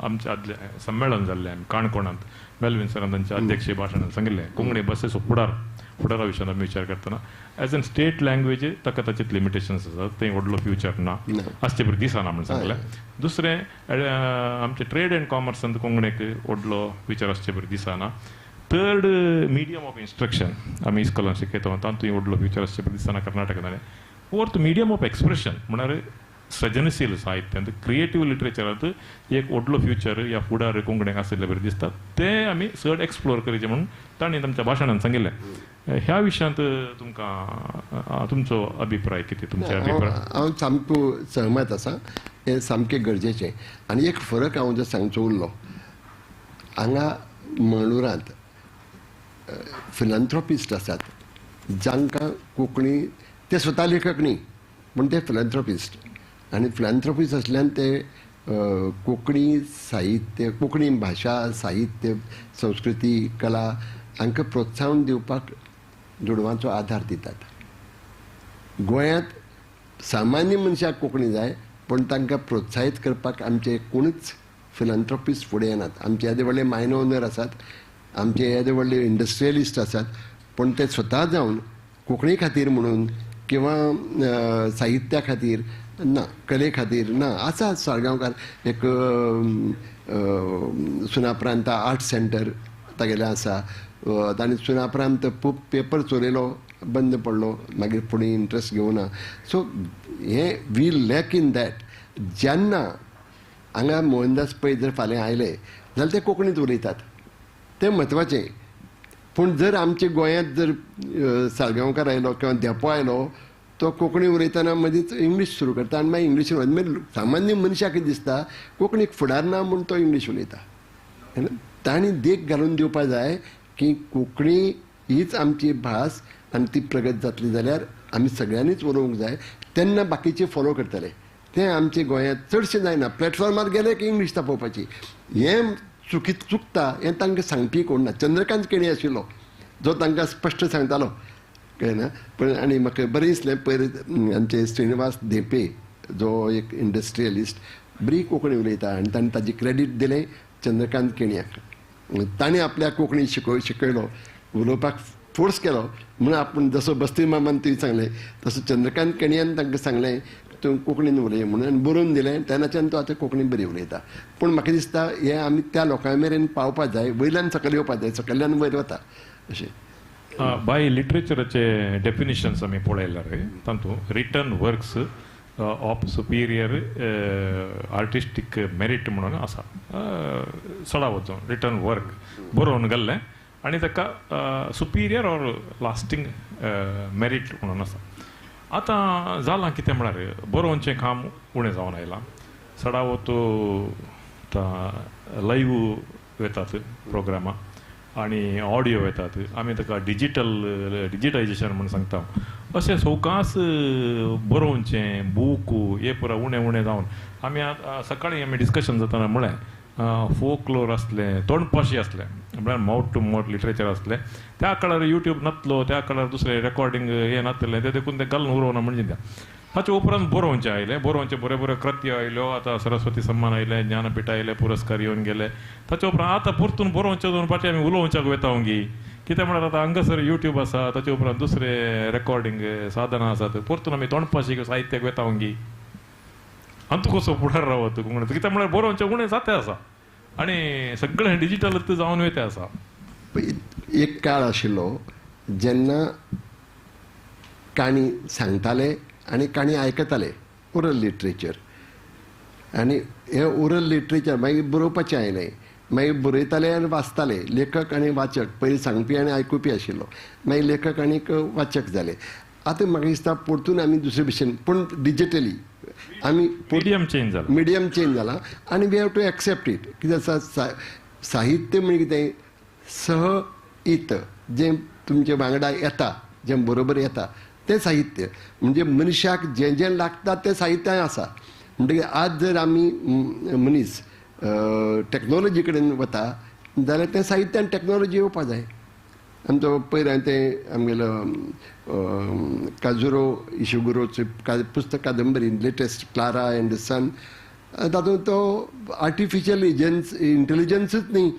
आमचें आदलें संमेलन जाल्लें आमी काणकोणांत मेल्विन सरान तांच्या अध्यक्षीय भाशणांत सांगिल्लें कोंकणी भाशेचो फुडारा विशयान आमी विचार करतना एज एन स्टेट लँग्वेज ताका ताचे लिमिटेशन्स आसात, थंय व्हडलो फ्युचर ना आसचे बरें दिसना म्हणून सांगलें. दुसरें आमचे ट्रेड एंड कॉमर्सांत कोंकणीक व्हडलो फ्युचर आसचे बरें दिसना. थर्ड मिडियम ऑफ इन्स्ट्रक्शन आमी इस्कॉलान शिकयता तातूंय व्हडलो फ्युचर आसचे बरें दिसना कर्नाटकांत. फोर्थ मिडियम ऑफ एक्सप्रेशन म्हळ्यार सृजनशील साहित्यांत क्रिएटीव लिटरेचरांत एक व्हडलो फ्युचर ह्या फुडार कोंकणीक आशिल्लें बरें दिसता. तें आमी चड एक्सप्लोर करचें म्हणून तांणी तांच्या भाशणांत सांगिल्लें. ह्या विशयांत तुमकां तुमचो अभिप्राय कितें? तुमचे अभिप्राय? हांव सामको सहमत आसा. हें सामकें गरजेचें. आनी एक फरक हांव जर सांगचो उरलो, हांगा मंगळुरांत फिलॅन्थ्रॉपिस्ट आसात जांकां कोंकणी, ते स्वता लेखक न्ही पूण ते फिलॅन्थ्रॉपिस्ट. आनी फिलॅन्थ्रॉपिस्ट आसल्यान ते कोंकणी साहित्य, कोंकणी भाशा, साहित्य, संस्कृती, कला हांकां प्रोत्साहन दिवपाक जोडवांचो आधार दितात. गोंयांत सामान्य मनशाक कोंकणी जाय पूण तांकां प्रोत्साहीत करपाक आमचे कोणूच फिलॅन्थ्रॉपिस्ट फुडें येनात. आमचे येदे व्हडले मायन ओनर आसात, आमचे येदे व्हडले इंडस्ट्रियलिस्ट आसात पूण ते स्वता जावन कोंकणी खातीर म्हणून किंवा साहित्या खातीर ना, कले खातीर ना. आसा साळगांवकार एक सुनाप्रांत आर्ट सेंटर तागेलें आसा. तांणी सुनाप्रांत खूब पेपर चोरयलो, बंद पडलो, मागीर फुडें इंट्रस्ट घेवना. सो हे वी लॅक इन दॅट. जेन्ना हांगा मोहनदास पै जर फाल्यां आयले जाल्यार ते कोंकणींत उलयतात, तें म्हत्वाचें. पूण जर आमच्या गोंयांत जर साळगांवकार आयलो किंवा देपो आयलो, तो कोंकणी उलयतना मदींच इंग्लीश सुरू करता आनी मागीर इंग्लीशीन वयता. मागीर सामान्य मनशाक कितें दिसता कोंकणीक फुडार ना म्हूण तो इंग्लीश उलयता. तांणी देख घालून दिवपा जाय की कोंकणी हीच आमची भास आनी ती प्रगत जातली जाल्यार आमी सगळ्यांनीच उलोवंक जाय. तेन्ना बाकीचे फॉलो करतले. तें आमचे गोंयांत चडशें जायना. प्लॅटफॉर्मार गेले की इंग्लीश तापोवपाची. हें चुकता हें तांकां सांगपी कोण ना. चंद्रकांत केणी आशिल्लो जो तांकां स्पश्ट सांगतालो, कळना. पण आनी म्हाका बरें दिसलें पयर आमचे श्रीनिवास धेपे जो एक इंडस्ट्रियलिस्ट बरी कोंकणी उलयता आनी ताणें ताजें क्रेडीट दिलें चंद्रकांत केणयाक. ताणें आपल्या कोंकणी शिकयलो, उलोवपाक फोर्स केलो म्हणून आपूण जसो बस्ती मामान तुवें सांगलें तसो चंद्रकांत केणयान तांकां सांगलें तूं कोंकणीन उलय म्हणून आनी बरोवन दिलें. तेन्नाच्यान तो आतां कोंकणी बरी उलयता. पूण म्हाका दिसता हें आमी त्या लोकां मेरेन पावपा जाय. वयल्यान सकयल येवपा जाय, सकयल्यान वयर वता अशें. बाय लिटरेचराचे डेफिनेशन्स आमी पळयल्यार तातूंत written works of superior artistic merit म्हणून आसा. सडा वचून रिटन वर्क बरोवन गेल्लें आनी ताका सुपिरियर ऑर लास्टींग मेरीट म्हणून आसा. आतां जालां कितें म्हळ्यार बरोवचें काम उणें जावन आयलां. सडा वतो लायव्ह येतात प्रोग्रामां आनी ऑडियो येतात. आमी ताका डिजिटायजेशन म्हणून सांगता. अशें सवकास बरोवचें बूक हे पुरा उणें जावन आमी सकाळीं आमी डिस्कशन जाताना म्हळें फोकलोर आसलें, तोंडपाशी आसलें, म्हळ्यार माउथ टू माउथ लिटरेचर आसलें. त्या काळार यूट्यूब नासलो, त्या काळार दुसरें रेकॉर्डिंग हें नासलें, तें देखून तें घालून उरोवना म्हणजे त्या. ताचे उपरांत बरोवचें आयलें. बरोवचें बऱ्यो कृत्य आयल्यो. आतां सरस्वती सम्मान आयलें, ज्ञानपीठ आयलें, पुरस्कार येवन गेले. ताचे उपरांत आतां परतून बरोवचें दोन पाटी आमी उलोवच्याक वयता वंगी. कित्याक म्हळ्यार आतां हांगासर यूट्यूब आसा, ताचे उपरांत दुसरे रेकॉर्डिंग साधनां आसात. परतून आमी तोंडपाशी साहित्याक वयता वंगी. आनी तूं कसो फुडार रावत कोंकणींत? कित्याक म्हळ्यार बरोवचें उणें जातें आसा आनी सगळें डिजिटलूच जावन वयतें आसा. एक काळ आशिल्लो जेन्ना काणी सांगताले आनी काणी आयकताले, ओरल लिटरेचर. आनी हें ओरल लिटरेचर मागीर बरोवपाचें आयलें. मागीर बरयताले आनी वाचताले. लेखक आनी वाचक, पयलीं सांगपी आनी आयकुपी आशिल्लो, मागीर लेखक आनीक वाचक जाले. आतां म्हाका दिसता परतून आमी दुसरे भशेन पूण डिजिटली आमी मीडियम चेंज जाला. मिडियम चेंज जाला आनी we have to accept it. कितें आसा साहित्य म्हणजे कितें सहहित जें तुमचे वांगडा येता जें बरोबर येता तें साहित्य. म्हणजे मनशाक जें जें लागता तें साहित्यान आसा. म्हणटकीर आज जर आमी मनीस टॅक्नोलॉजी कडेन वता जाल्यार तें साहित्यान टॅक्नोलॉजी येवपा जाय. आमचो पयर हांवें तें आमगेलो काजुरो इशुगुरोचें पुस्तक कादंबरी लेटेस्ट क्लारा एंड सन तातूंत तो आर्टिफिशियल इंटेलिजन्सूच न्ही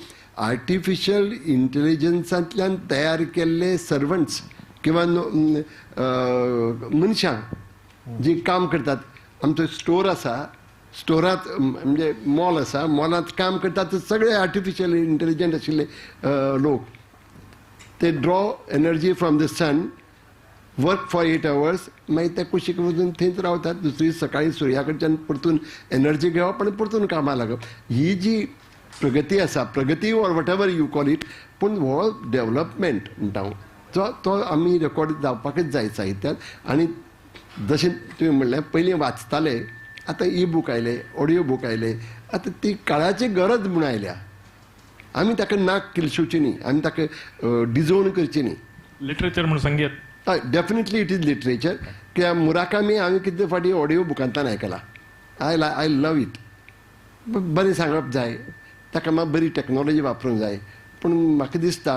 आर्टिफिशियल इंटेलिजन्सांतल्यान तयार केल्ले सर्वंट्स किंवा मनशां जीं काम करतात. आमचो स्टोर आसा स्टोरांत म्हणजे मॉल आसा मॉलांत काम करतात सगळे आर्टिफिशियल इंटेलिजंट आशिल्ले लोक. ते draw energy from the sun work for 8 hours मागीर ते कुशीक वचून थंयच रावतात. दुसरी सकाळी सुर्या कडच्यान परतून एनर्जी घेवप आनी परतून कामां लागप. ही जी प्रगती आसा प्रगती or what ever you call it पूण हो डेवलपमेंट म्हणटा हांव तो आमी रेकॉर्ड जावपाकच जाय साहित्यांत. आनी जशें तुवें म्हणलें पयलीं वाचताले आतां ई बूक आयले ऑडियो बूक आयले आतां ती काळाची गरज म्हूण आयल्या. आमी ताका नाक किलशुची न्ही आमी ताका डिजोवन करची न्ही. लिटरेचर म्हणून संगीत डेफिनेटली इट इज लिटरेचर. कित्याक मुराकामी हांवें कितें फाटी ऑडियो बुकांतल्यान आयकलां. I love it. बरें सांगप जाय ताका मात बरी टॅक्नोलॉजी वापरूंक जाय. पूण म्हाका दिसता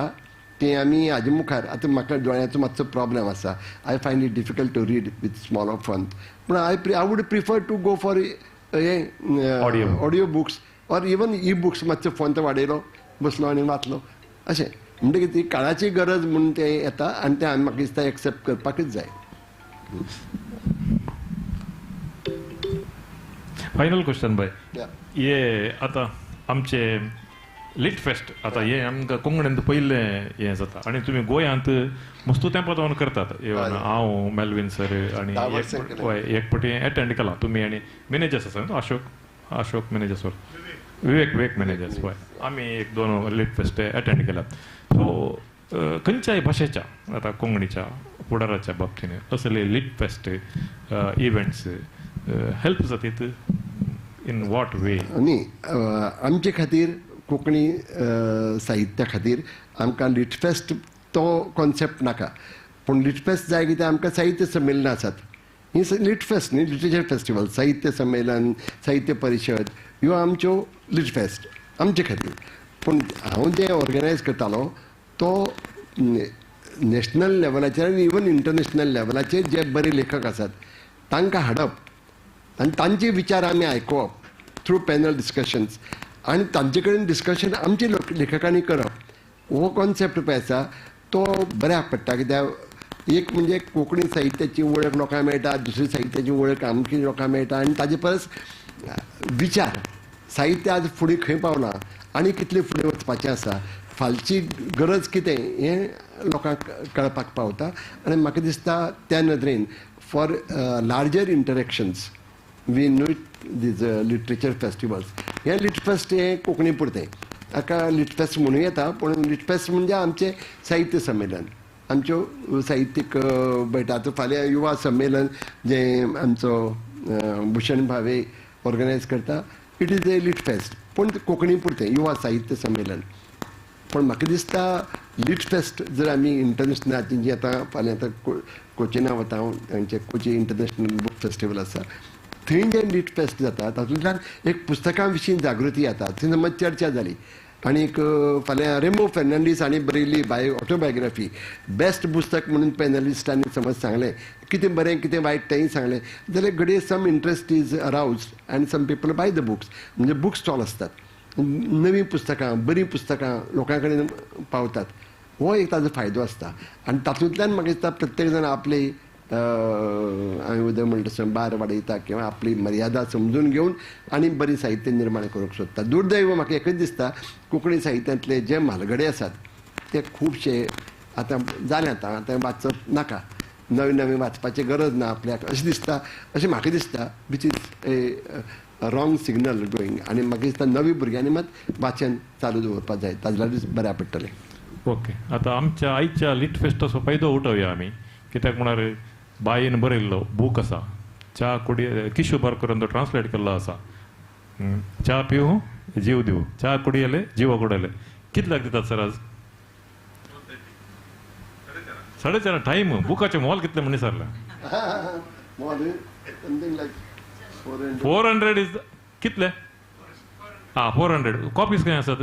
की आमी हाजे मुखार आतां म्हाका दोळ्याचो मातसो प्रॉब्लेम आसा. I find it difficult to read with small of font. पूण I would prefer to go for audio books or even e books मातसो फंत वाडयलो बसलो आनी वाचलो अशें. म्हणटकीर ती काळाची गरज म्हणून तें येता आनी तें आमी म्हाका दिसता एक्सेप्ट करपाकच जाय. फायनल क्वेश्चन बाय हे आतां आमचे लिट फेस्ट आतां हे आमकां कोंकणींत पयलें हें जाता आनी तुमी गोंयांत मस्तू तेंपां जावन करतात. इवन हांव मेल्विन सर आनी एक फावटी एटेंड केलां तुमी आनी मॅनेजर्स आसा अशोक मॅनेजर्स विवेक मॅनेजर्स पळय आमी 1-2 लिट फेस्ट एटेंड केल्यात. सो खंयच्याय भाशेच्या आतां कोंकणीच्या फुडाराच्या बाबतीन असले लिट फेस्ट इव्हेंट्स हेल्प जातात इन वॉट वे. न्ही आमचे खातीर कोंकणी साहित्या खातीर आमकां लिट फेस्ट तो कॉन्सेप्ट नाका. पूण लिट फेस्ट जाय कितें आमकां साहित्य संमेलनां आसात. ही लिट फेस्ट न्ही लिटरेचर फेस्टिवल साहित्य संमेलन साहित्य परिशद ह्यो आमच्यो लिट फेस्ट आमचे खातीर. पूण हांव जे ऑर्गनायज करतालो तो नॅशनल लेवलाचेर आनी इवन इंटरनॅशनल लेवलाचेर जे बरे लेखक आसात तांकां हाडप आनी तांचे विचार आमी आयकुवप थ्रू पॅनल डिस्कशन्स आनी तांचे कडेन डिस्कशन आमच्या लेखकांनी करप. हो कॉन्सेप्ट पळय आसा तो बऱ्याक पडटा. कित्याक एक म्हणजे कोंकणी साहित्याची वळख लोकांक मेळटा दुसरी साहित्याची वळख आमची लोकांक मेळटा आनी ताजे परस विचार साहित्य आज फुडें खंय पावलां आनी कितलें फुडें वचपाचें आसा फालची गरज कितें हें लोकांक कळपाक पावता. आनी म्हाका दिसता त्या नदरेन for larger interactions we need these literature festivals. हे लिट फेस्ट हे कोंकणी पुरतें हाका लिट फेस्ट म्हणूं येता पूण लिट फेस्ट म्हणजे आमचें साहित्य संमेलन आमच्यो साहित्यीक बैठक. फाल्यां युवा संमेलन जें आमचो भुशण भावे ऑर्गनायज करता it is a lit fest पूण कोंकणी पुरतें युवा साहित्य संमेलन. पूण म्हाका दिसता लिट फेस्ट जर आमी इंटरनॅशनलाची जी आतां फाल्यां आतां कोचिना वता हांव तांचे कोची इंटरनॅशनल बूक फेस्टिवल आसा थंय जे लिट फेस्ट जाता तातूंतल्यान एक पुस्तकां विशीं जागृती जाता. थंय समज चर्चा जाली आनीक फाल्यां रेमो फेर्नांडीस हांणी बरयल्ली ऑटोबायोग्राफी बेस्ट पुस्तक म्हणून पॅनलिस्टांनी समज सांगलें कितें बरें कितें वायट तेंय सांगलें जाल्यार घडये सम इंट्रस्ट इज अरावज्ड आनी some people by the books. म्हणजे बूक स्टॉल आसतात नवीं पुस्तकां बरीं पुस्तकां लोकां कडेन पावतात. हो एक ताजो फायदो आसता आनी तातूंतल्यान म्हाका दिसता प्रत्येक जाण आपली हांवें उदक म्हणटा तशें भार वाडयता किंवा आपली मर्यादा समजून घेवन आनी बरी साहित्य निर्माण करूंक सोदता. दुर्दैव म्हाका एकच दिसता कोंकणी साहित्यांतले जे म्हालगडे आसात ते खुबशे आतां जाल्यात आतां वाचप नाका नवे नवे वाचपाची गरज ना आपल्याक अशें दिसता अशें म्हाका दिसता which is a wrong signal going. आनी म्हाका दिसता नवी भुरग्यांनी मात वाचन चालू दवरपाक जाय ताजेर बऱ्या पडटलें. ओके आतां आमच्या आयच्या लिट फेस्टाचो फायदो उठोवया आमी कित्याक म्हळ्यार बाईन बरयल्लो बूक आसा च्या कुडी किशोर बारकर ट्रान्सलेट केल्लो आसा च्या पिवू जीव दिवू च्या कुडियले जीव कुडले कितल्याक दितात सर आज 4:30 टाइम बुकाचे मोल कितले म्हणी सरला 400 इज कितले 400 कॉपीज खंय आसात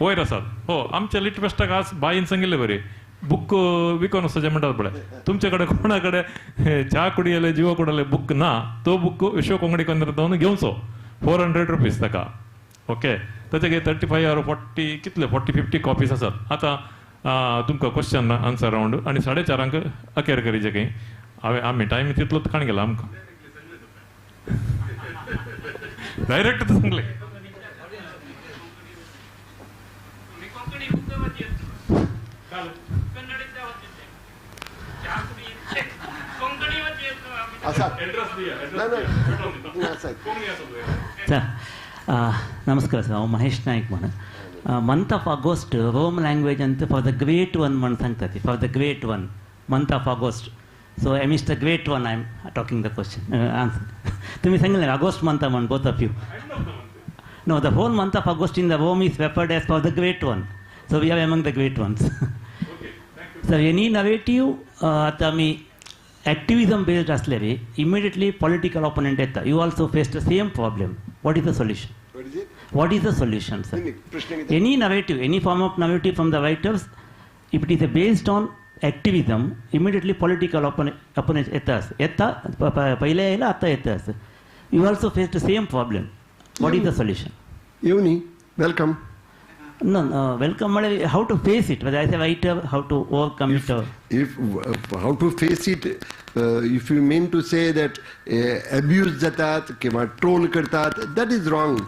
वयर आसात हो आमच्या लिट फेस्टाक आज बाईन सांगिल्ले बरे बुक विकून वचचे म्हणटात पळय तुमचे कडेन कोणा कडेन च्या कुडियले जीव कुडले बुक ना तो बुक विश्व कोंकणी केंद्रांतून घेवचो 400 रुपीज ताका ओके ताचे 35 or 40 कितले 40-50 कॉपीज आसात आतां तुमकां क्वेश्चन आन्सर रावंड आनी 4:30 अखेर करीचे खंय हांवें आमी टायम तितलोच काण गेला आमकां डायरेक्ट सांगले नमस्कार सर हांव महेश नायक म्हणून month of August Rome language and for the great one म्हणून सांगता ती for the great one month of August so M is the great one I am talking the question answer तुम्ही सांगितले August month म्हणून both of you know the whole month of August in the Rome is referred as for the great one so we are among the great ones sir any narrative आता आम्ही ॲक्टिव्हिजम based असलेले immediately political opponent येतात you also face the same problem what is the solution What is the solution, sir? Any narrative, any form of narrative from the writers, if it is based on activism, immediately political opponents पहिले यायला आता येतात. You also face the same problem. What is the solution? Yuni, welcome. No, welcome. How to face it? Whether as a writer, how to overcome it? How to face it? If you mean to say that abuse जातात किंवा troll करतात, that is wrong.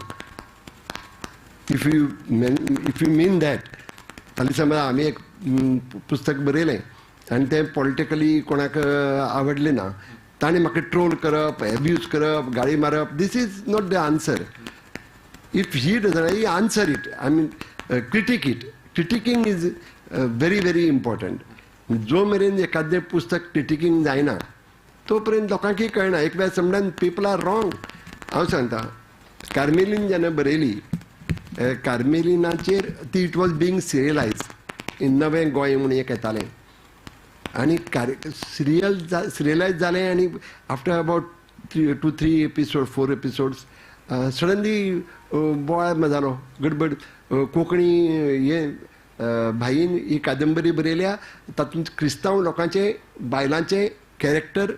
If you mean that, हाली समज आम्ही एक पुस्तक बरयलें आनी तें पॉलिटिकली कोणाक आवडलें ना ताणें म्हाका ट्रोल करप एब्यूज करप गाळी मारप this is not the answer if he doesn't answer it I mean critic it critiquing is very very important जो मेरेन एखादें पुस्तक क्रिटिकींग जायना तो पर्यंत लोकांकय कळना एक वेळ समटायम पीपल आर रॉंग हांव सांगता कार्मेलीन जेन्ना बरयली कार्मेलिनाचेर ती इट वॉज बींग सिरियलायज इन नवें गोंय म्हणून एक येतालें आनी सिरियलायज जालें आनी after about 2-3 episode 4 episodes suddenly बोवाळ जालो गडबड कोंकणी हे भाईन ही कादंबरी बरयल्या तातूंत क्रिस्तांव लोकांचे बायलांचे कॅरेक्टर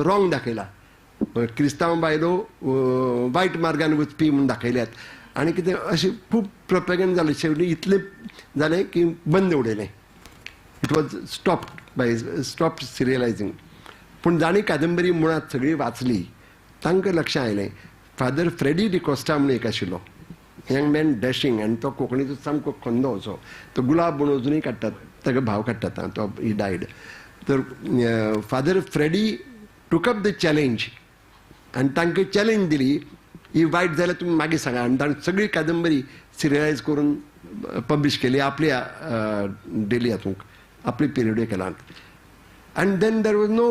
रॉंग दाखयला क्रिस्तांव बायलो वायट मार्गान वचपी म्हूण दाखयल्यात आनी कितें अशें खूब प्रोपेगंड जालें शेवटी इतलें जालें की बंद उडयलें इट वॉज स्टॉप सिरियलायझींग पूण जाणी कादंबरी मुळांत सगळी वाचली तांकां लक्षांत आयलें फादर फ्रेडी डिकोस्टा म्हणून एक आशिल्लो यंग मॅन डॅशिंग आनी तो कोंकणीचो सामको खंदो असो तो गुलाब म्हणून अजुनूय काडटात ताका भाव काडटात तो ही डायड तर फादर फ्रेडी टूक अप द चॅलेंज आनी तांकां चॅलेंज दिली ही वायट जाल्यार तुमी मागीर सांगा आनी ताणें सगळी कादंबरी सिरियलायज करून पब्लीश केली आपल्या डेली हातूंक आपली पिरियड केला आनी then there was no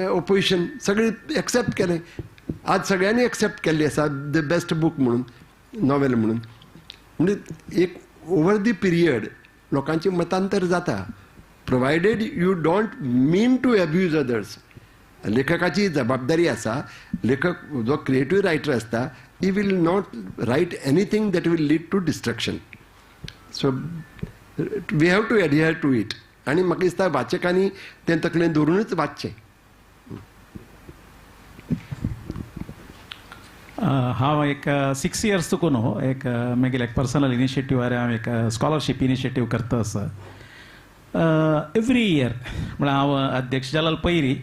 opposition सगळी एक्सेप्ट केलें आज सगळ्यांनी एक्सेप्ट केल्ली आसा द बेस्ट बूक म्हणून नॉवेल म्हणून म्हणजे एक ओवर दी पिरियड लोकांचे मतांतर जाता provided you don't mean to abuse others लेखकाची जबाबदारी आसा लेखक जो क्रिएटिव्ह रायटर आसता he will not write anything that will lead to destruction so we have to adhere to it आनी म्हाका दिसता वाचकांनी तें तकलेन धरूनच वाचचें हांव एक 6 years चुकून एक मागीर एक पर्सनल इनिशिएटीव हांव एक स्कॉलरशीप इनिशिएटीव करता आसा एवरी इयर म्हळ्यार हांव अध्यक्ष जाल्यार पयलीं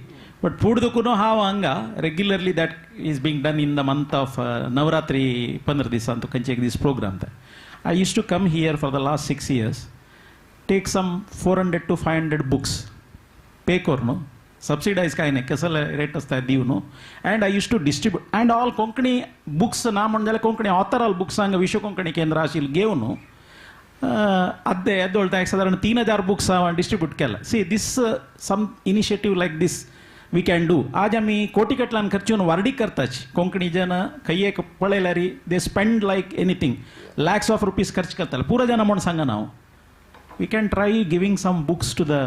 बट फूड देखून हांव हांगा regularly that is being done in the month of Navratri 15 दिसांत खंयचे एक दीस प्रोग्राम ते I use to come here for the last 6 years take some 400 to 500 books pay कर न्हू सबसिडायज काय नाही कसं रेट असता दिव न्हू and I use to distribute and all Konkani books ना म्हणून जाल्यार कोंकणी ऑथर ऑल बुक्सांक विश्व कोंकणी केंद्र आशिल्लें घेवन न्हू अद्दे येदोळता एक साधारण 3000 बुक्स हांवें डिस्ट्रीब्यूट केला. See this some initiative like this we can do. आज आमी कोटी कटलान खर्चून वार्डी करताच कोंकणी जन खंय एक पळयल्यार they spend like anything lakhs of rupees खर्च करताले. पुरो जन म्हूण सांगना हांव. We can try giving some books to the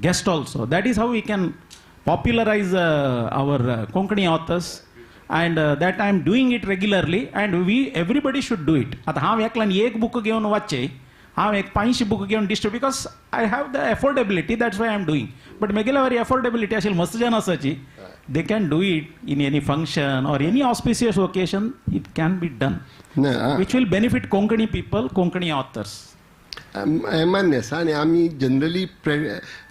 guest also. That is how we can popularize our Konkani authors, and that I am doing it regularly, and everybody should do it. आता हांव एकल्यान एक book घेवन वाचचे, हांव एक 500 book घेवन distribute because I have the affordability. That's why I am doing. But मेगेल्या वरी एफोर्डेबिलिटी आशिल्ली मस्त जाण आसाची. They can do it in any function or any auspicious occasion. It can be done, which will benefit Konkani people, Konkani authors. मान्य आसा. आनी आमी generally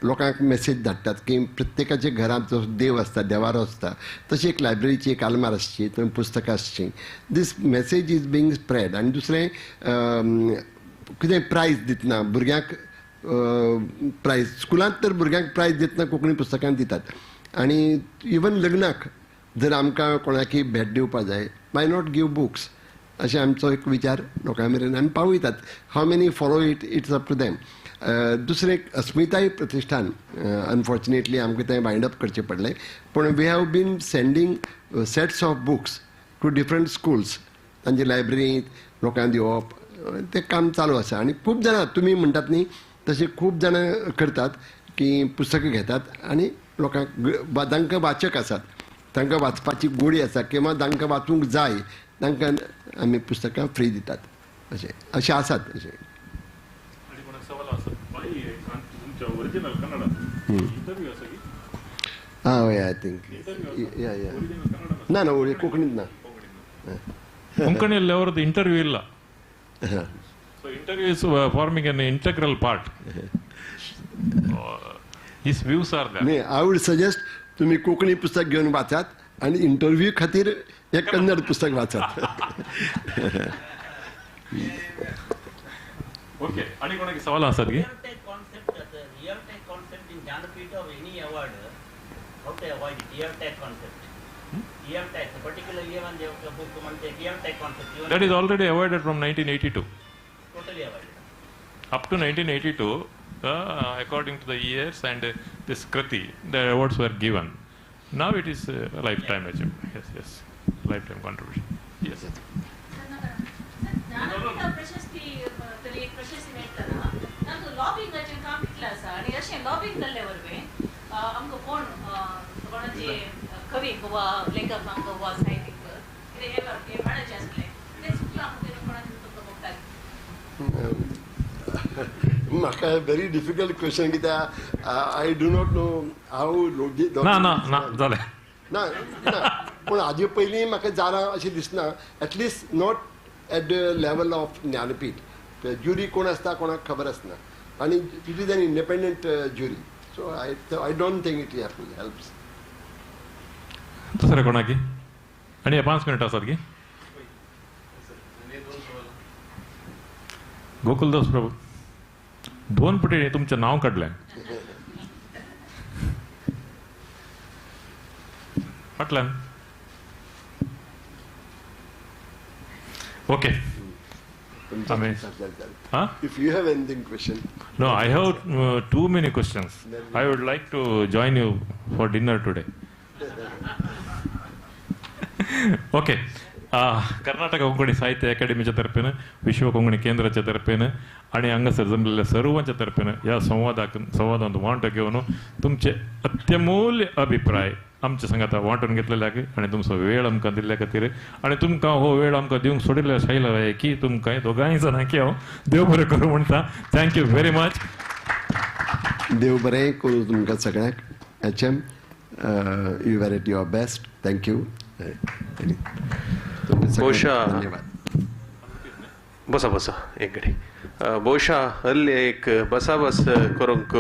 लोकांक मेसेज धाडटात की प्रत्येकाच्या घरांत जो देव आसता, देवारो आसता, तशी एक लायब्ररीची एक आलमार आसची, थंय पुस्तकां आसची. दीस मेसेज इज बींग स्प्रेड. आनी दुसरें कितें प्रायज दितना भुरग्यांक प्रायज स्कुलांत तर भुरग्यांक प्रायज दितना कोंकणी पुस्तकां दितात. आनी इवन लग्नाक जर आमकां कोणाकी भेट दिवपा जाय, वाय नॉट गिव बुक्स अशें आमचो एक विचार लोकां मेरेन आमी पावयतात. How many follow it, it's up to them. दुसरें अस्मिताय प्रतिश्ठान अनफॉर्च्युनेटली आमकां तें वायंड अप करचें पडलें. पूण we have been sending sets of books to different schools. तांचे लायब्ररींत लोकांक दिवप तें काम चालू आसा. आनी खूब जाणां तुमी म्हणटात न्ही तशें खूब जाणां करतात की पुस्तकां घेतात आनी लोकांक तांकां वाचक आसात, तांकां वाचपाची गोडी आसा किंवा तांकां वाचूंक जाय तांकां आमी पुस्तकां फ्री दितात. अशें आसात. अशें हय आय थिंक या ना ना कोंकणींत ना. ಕೊಂಕಣಿಯಲ್ಲಿ ಅವರದ್ದು ಇಂಟರ್ವ್ಯೂ ಇಲ್ಲ. So interview is forming an integral part. His views are there. I would suggest तुमी कोंकणी पुस्तक घेवन वाचात आनी इंटरव्यू खातीर एक कन्नड पुस्तक वाचात. ओके. आणि कोणाक सवाल आसात की Jnanpith of any award, how to avoid it? Ear tag concept. Ear tag, particularly when they have book month ear tag concept. that is already avoided from 1982. Totally avoided. Up to 1982, according to the years and this Kriti, the awards were given. Now it is a lifetime achievement. Yes, lifetime contribution. Yes. Jnanpith प्रशस्ती तरी एक प्रशस्ती मेळटना तांकां लॉबिंगाचें काम कितलें आसा आनी अशें लॉबिंग जाल्ले वरवीं आमकां कोणाचे कवी वा लेखक आमकां वा साहित्यीक कितें हे मेळचें आसलें तें सुटलां आमकां कोणाचें तुमकां बघतात. म्हाका व्हेरी डिफिकल्ट क्वेश्चन कित्याक आय डू नॉट नो हाव ना जालें ना पूण हाजे पयलीं म्हाका जालां अशें दिसना. At least not at the level of Jnanpith. Jury कोण आसता कोणाक खबर आसना आनी it is an independent jury. So I don't think it helps. दुसरें कोणाकी आनी 5 मिनटां आसात की गोकुलदास प्रभू 2 पटी तुमचें नांव काडलें. फाटल्यान okay. If you have anything question. No, I have too many questions. I would like to join you for dinner today. Okay. Karnataka Konkani साहित्य अकॅडमीच्या तर्फेन विश्व कोंकणी केंद्राच्या तर्फेन आणि हांगासर जमलेल्या सर्वांच्या तर्फेन या संवादांत वांटो घेवन तुमचे अत्यमूल्य अभिप्राय आमच्या संगात वांटून घेतलेल्याक आणि तुमचो वेळ आमकां दिल्ल्या खातीर आणि तुमकां हो वेळ आमकां दिवंक सोडिल्ल्या शायला की तुमकां दोगांय जाणांकी हांव देव बरें करूं म्हणटा. Thank you very much. देव बरें करूं तुमकां सगळ्यांक. HM you are at your best. Thank you. ಬಹುಶಃ बसा एक घडी. ಬಹುಶಃ ಅಲ್ಲಿ एक बसाबस करूंक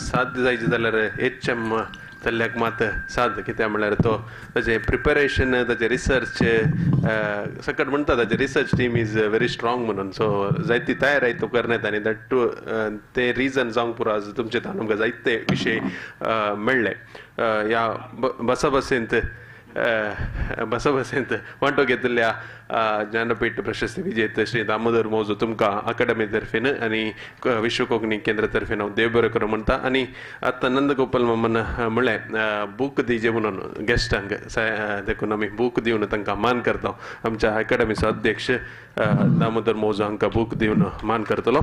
साध्य जायचे जाल्यार HM तल्ल्याक मात साध्य कित्याक म्हळ्यार तो ताजें प्रिपरेशन ताजें रिसर्च सकट म्हणटा ताजें research team is very strong म्हणून. सो जायती तयारी तो करण्यात आनी दॅट टू ते रिजन जावंक पुरो आज तुमचे तान आमकां जायते विशय मेळ्ळे ह्या बसाबसींत. बसाबसेंत वांटो घेतिल्ल्या ज्ञानपीठ प्रशस्ती विजेते श्री दामोदर मौजो तुमकां अकादमी तर्फेन आनी विश्व कोंकणी केंद्रा तर्फेन हांव देव बरें करूं म्हणटा आनी आतां नंदगोपाल मामन म्हळें बूक दिजे म्हणून गेस्टांक देखून आमी बूक दिवन तांकां मान करता आमच्या अकादमीचो अध्यक्ष दामोदर मौजो हांकां बूक दिवन मान करतलो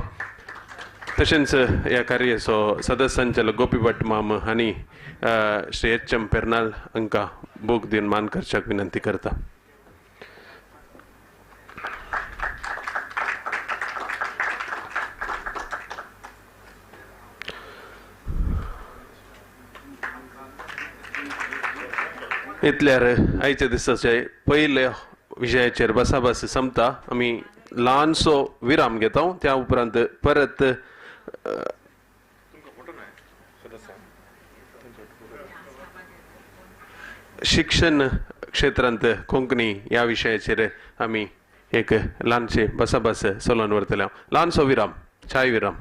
तशेंच ह्या कार्याचो सदस्य संचालक गोपी भट माम आनी श्री पेर्नाल हांकां बूक दिवन मान करच्याक विनंती करता इतल्यार आयच्या दिसाचे पयले विशयाचेर बसाबस संपता आमी ल्हानसो विराम घेता त्या उपरांत परत शिक्षण क्षेत्रांत कोंकणी ह्या विशयाचेर आमी एक ल्हानशे बसाबस चलोवन व्हरतले ल्हानसो विराम चाय विराम